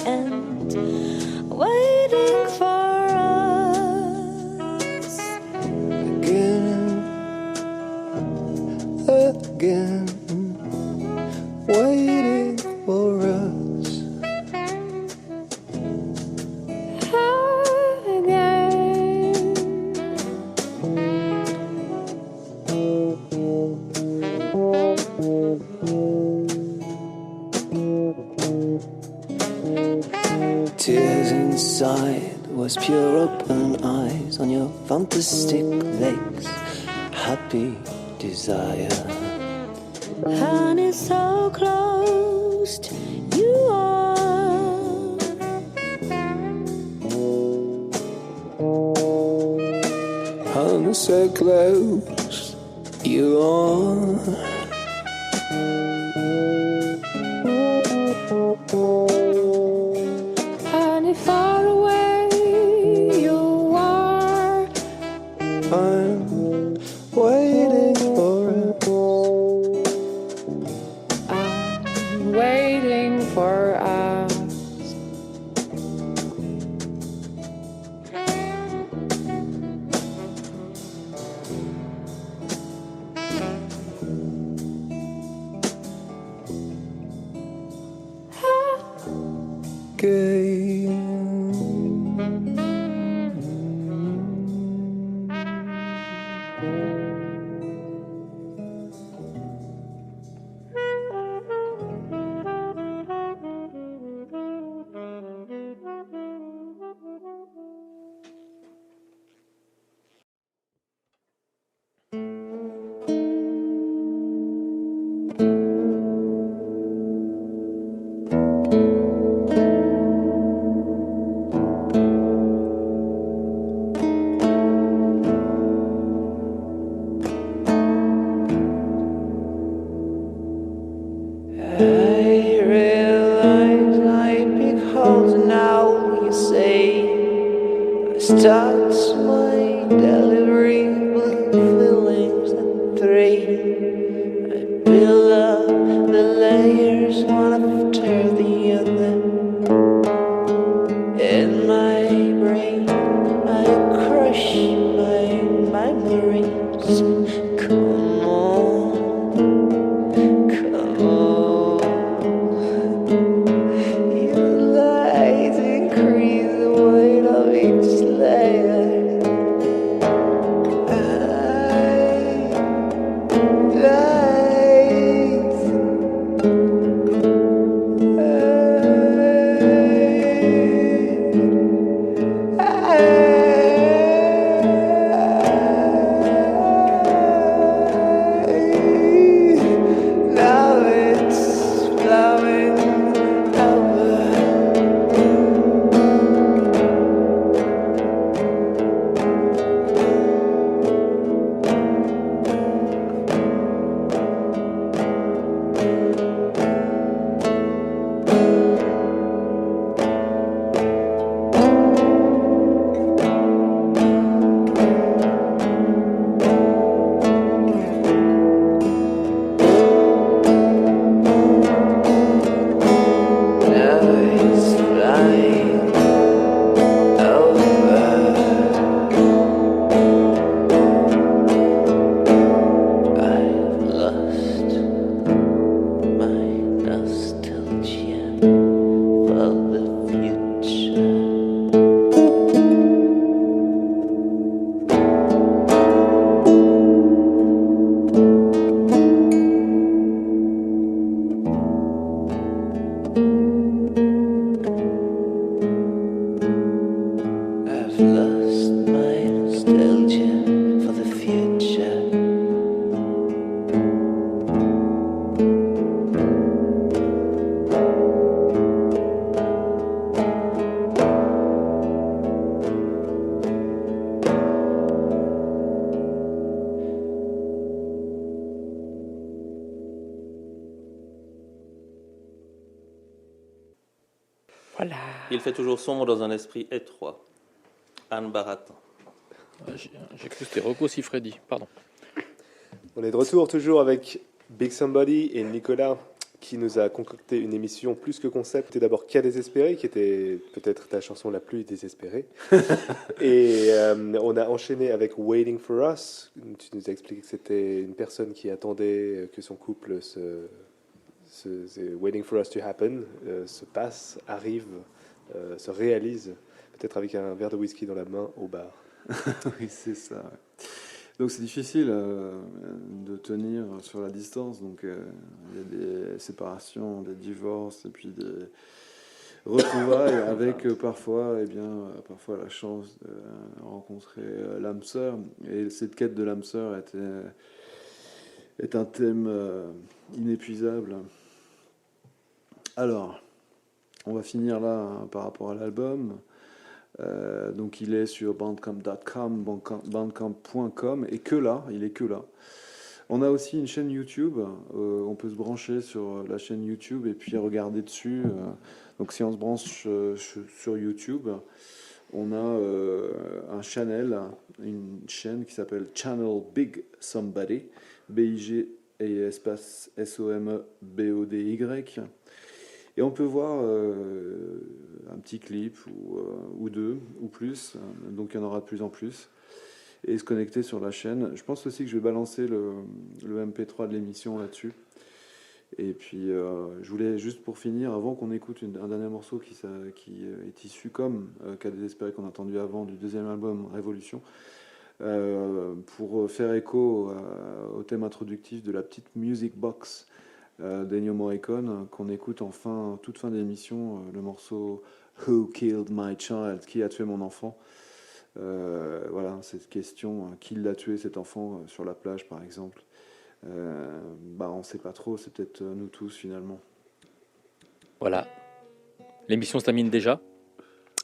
and waiting for us again, waiting for us. Tears inside was pure open eyes on your fantastic legs, happy desire. honey, so close you are. Honey, so close you are. Honey, far away you are. I'm waiting for us. I'm waiting for us. I realize I because now you say I start my delivery with feelings at 3. I build up the layers one after the other. In my brain I crush my memories. Come on, come on. Your lies increase the weight of each layer. I Voilà. Il fait toujours sombre dans un esprit étroit. Anne Baratan. J'ai cru que c'était Rocco Siffredi, pardon. On est de retour toujours avec Big Somebody et Nicolas qui nous a concocté une émission plus que concept. C'était d'abord Cas désespéré, qui était peut-être ta chanson la plus désespérée. Et on a enchaîné avec Waiting for Us. Tu nous as expliqué que c'était une personne qui attendait que son couple Waiting for Us to happen se passe, arrive, se réalise, peut-être avec un verre de whisky dans la main au bar. Oui, c'est ça. Ouais. Donc c'est difficile de tenir sur la distance. Donc il y a des séparations, des divorces et puis des retrouvailles avec parfois la chance de rencontrer l'âme sœur. Et cette quête de l'âme sœur est un thème inépuisable. Alors, on va finir là par rapport à l'album. Donc il est sur bandcamp.com, bandcamp.com, et il est que là. On a aussi une chaîne YouTube, on peut se brancher sur la chaîne YouTube et puis regarder dessus. Donc si on se branche sur YouTube, on a un channel, une chaîne qui s'appelle Channel Big Somebody, B-I-G et espace S-O-M-E-B-O-D-Y. Et on peut voir un petit clip ou deux ou plus, donc il y en aura de plus en plus, et se connecter sur la chaîne. Je pense aussi que je vais balancer le MP3 de l'émission là-dessus. Et puis je voulais juste pour finir, avant qu'on écoute un dernier morceau qui est issu comme Cas désespéré qu'on a entendu avant du deuxième album Révolution, pour faire écho au thème introductif de la petite Music Box d'Ennio Morricone, qu'on écoute toute fin d'émission, le morceau Who Killed My Child, qui a tué mon enfant. Voilà, cette question, qui l'a tué cet enfant sur la plage par exemple. On sait pas trop, c'est peut-être nous tous finalement. Voilà, l'émission se termine déjà,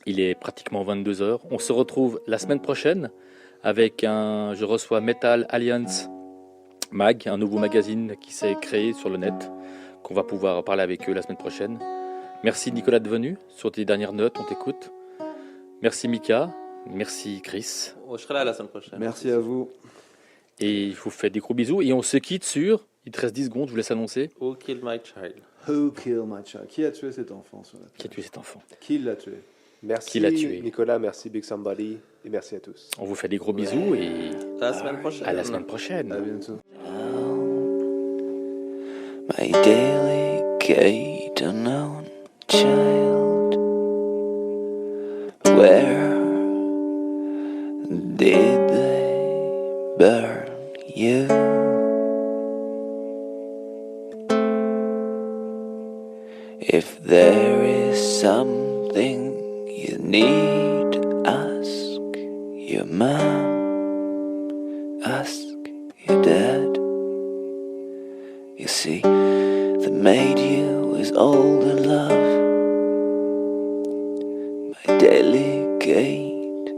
il est pratiquement 22h. On se retrouve la semaine prochaine avec je reçois Metal Alliance Mag, un nouveau magazine qui s'est créé sur le net, qu'on va pouvoir parler avec eux la semaine prochaine. Merci Nicolas de venu, sur tes dernières notes, on t'écoute. Merci Mika, merci Chris. Je serai là la semaine prochaine. Merci à vous. Et je vous fais des gros bisous, et on se quitte sur, il te reste 10 secondes, je vous laisse annoncer. Who Killed My Child. Who Killed My Child. Qui a tué cet enfant sur la plage? Qui a tué cet enfant? Qui l'a tué? Merci Qui l'a tué? Nicolas, merci Big Somebody, et merci à tous. On vous fait des gros bisous, et à la semaine prochaine. À la semaine prochaine. À bientôt. My delicate unknown child, where did they burn you? If there is something you need, ask your mom, ask your dad. You see, they made you with all the love, my delicate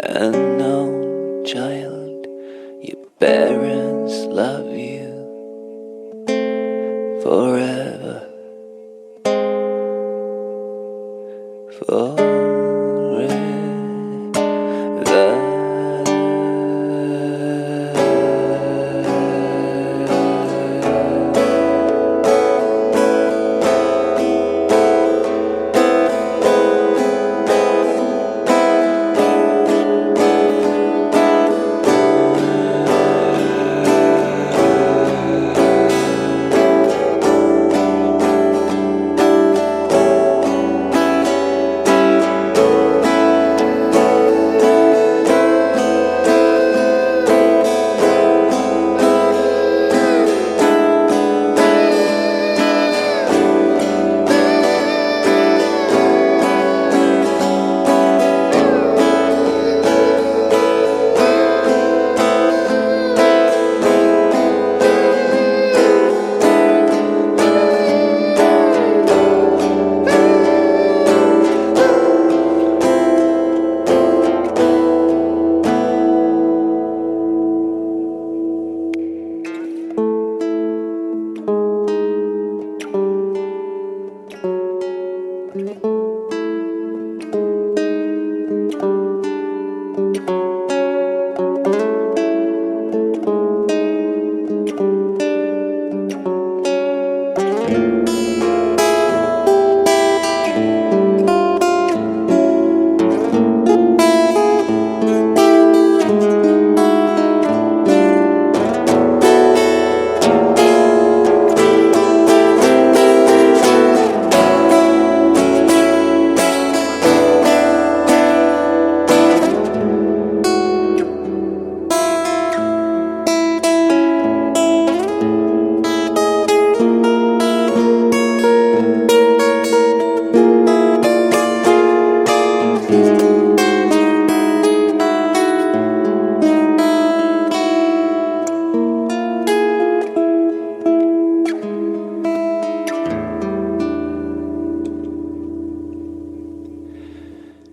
unknown child. Your parents love you forever, forever.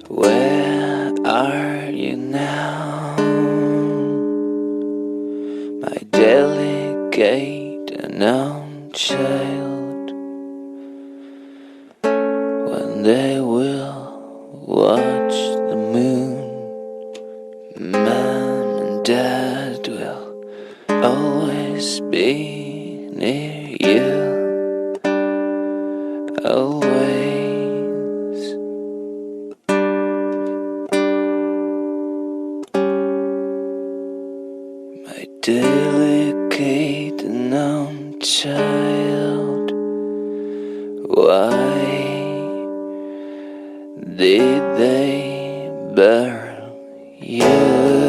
Where are you now, my delicate and own child? When they will watch the moon, Mom and Dad will always be near you, always. My delicate and own child, why did they burn you?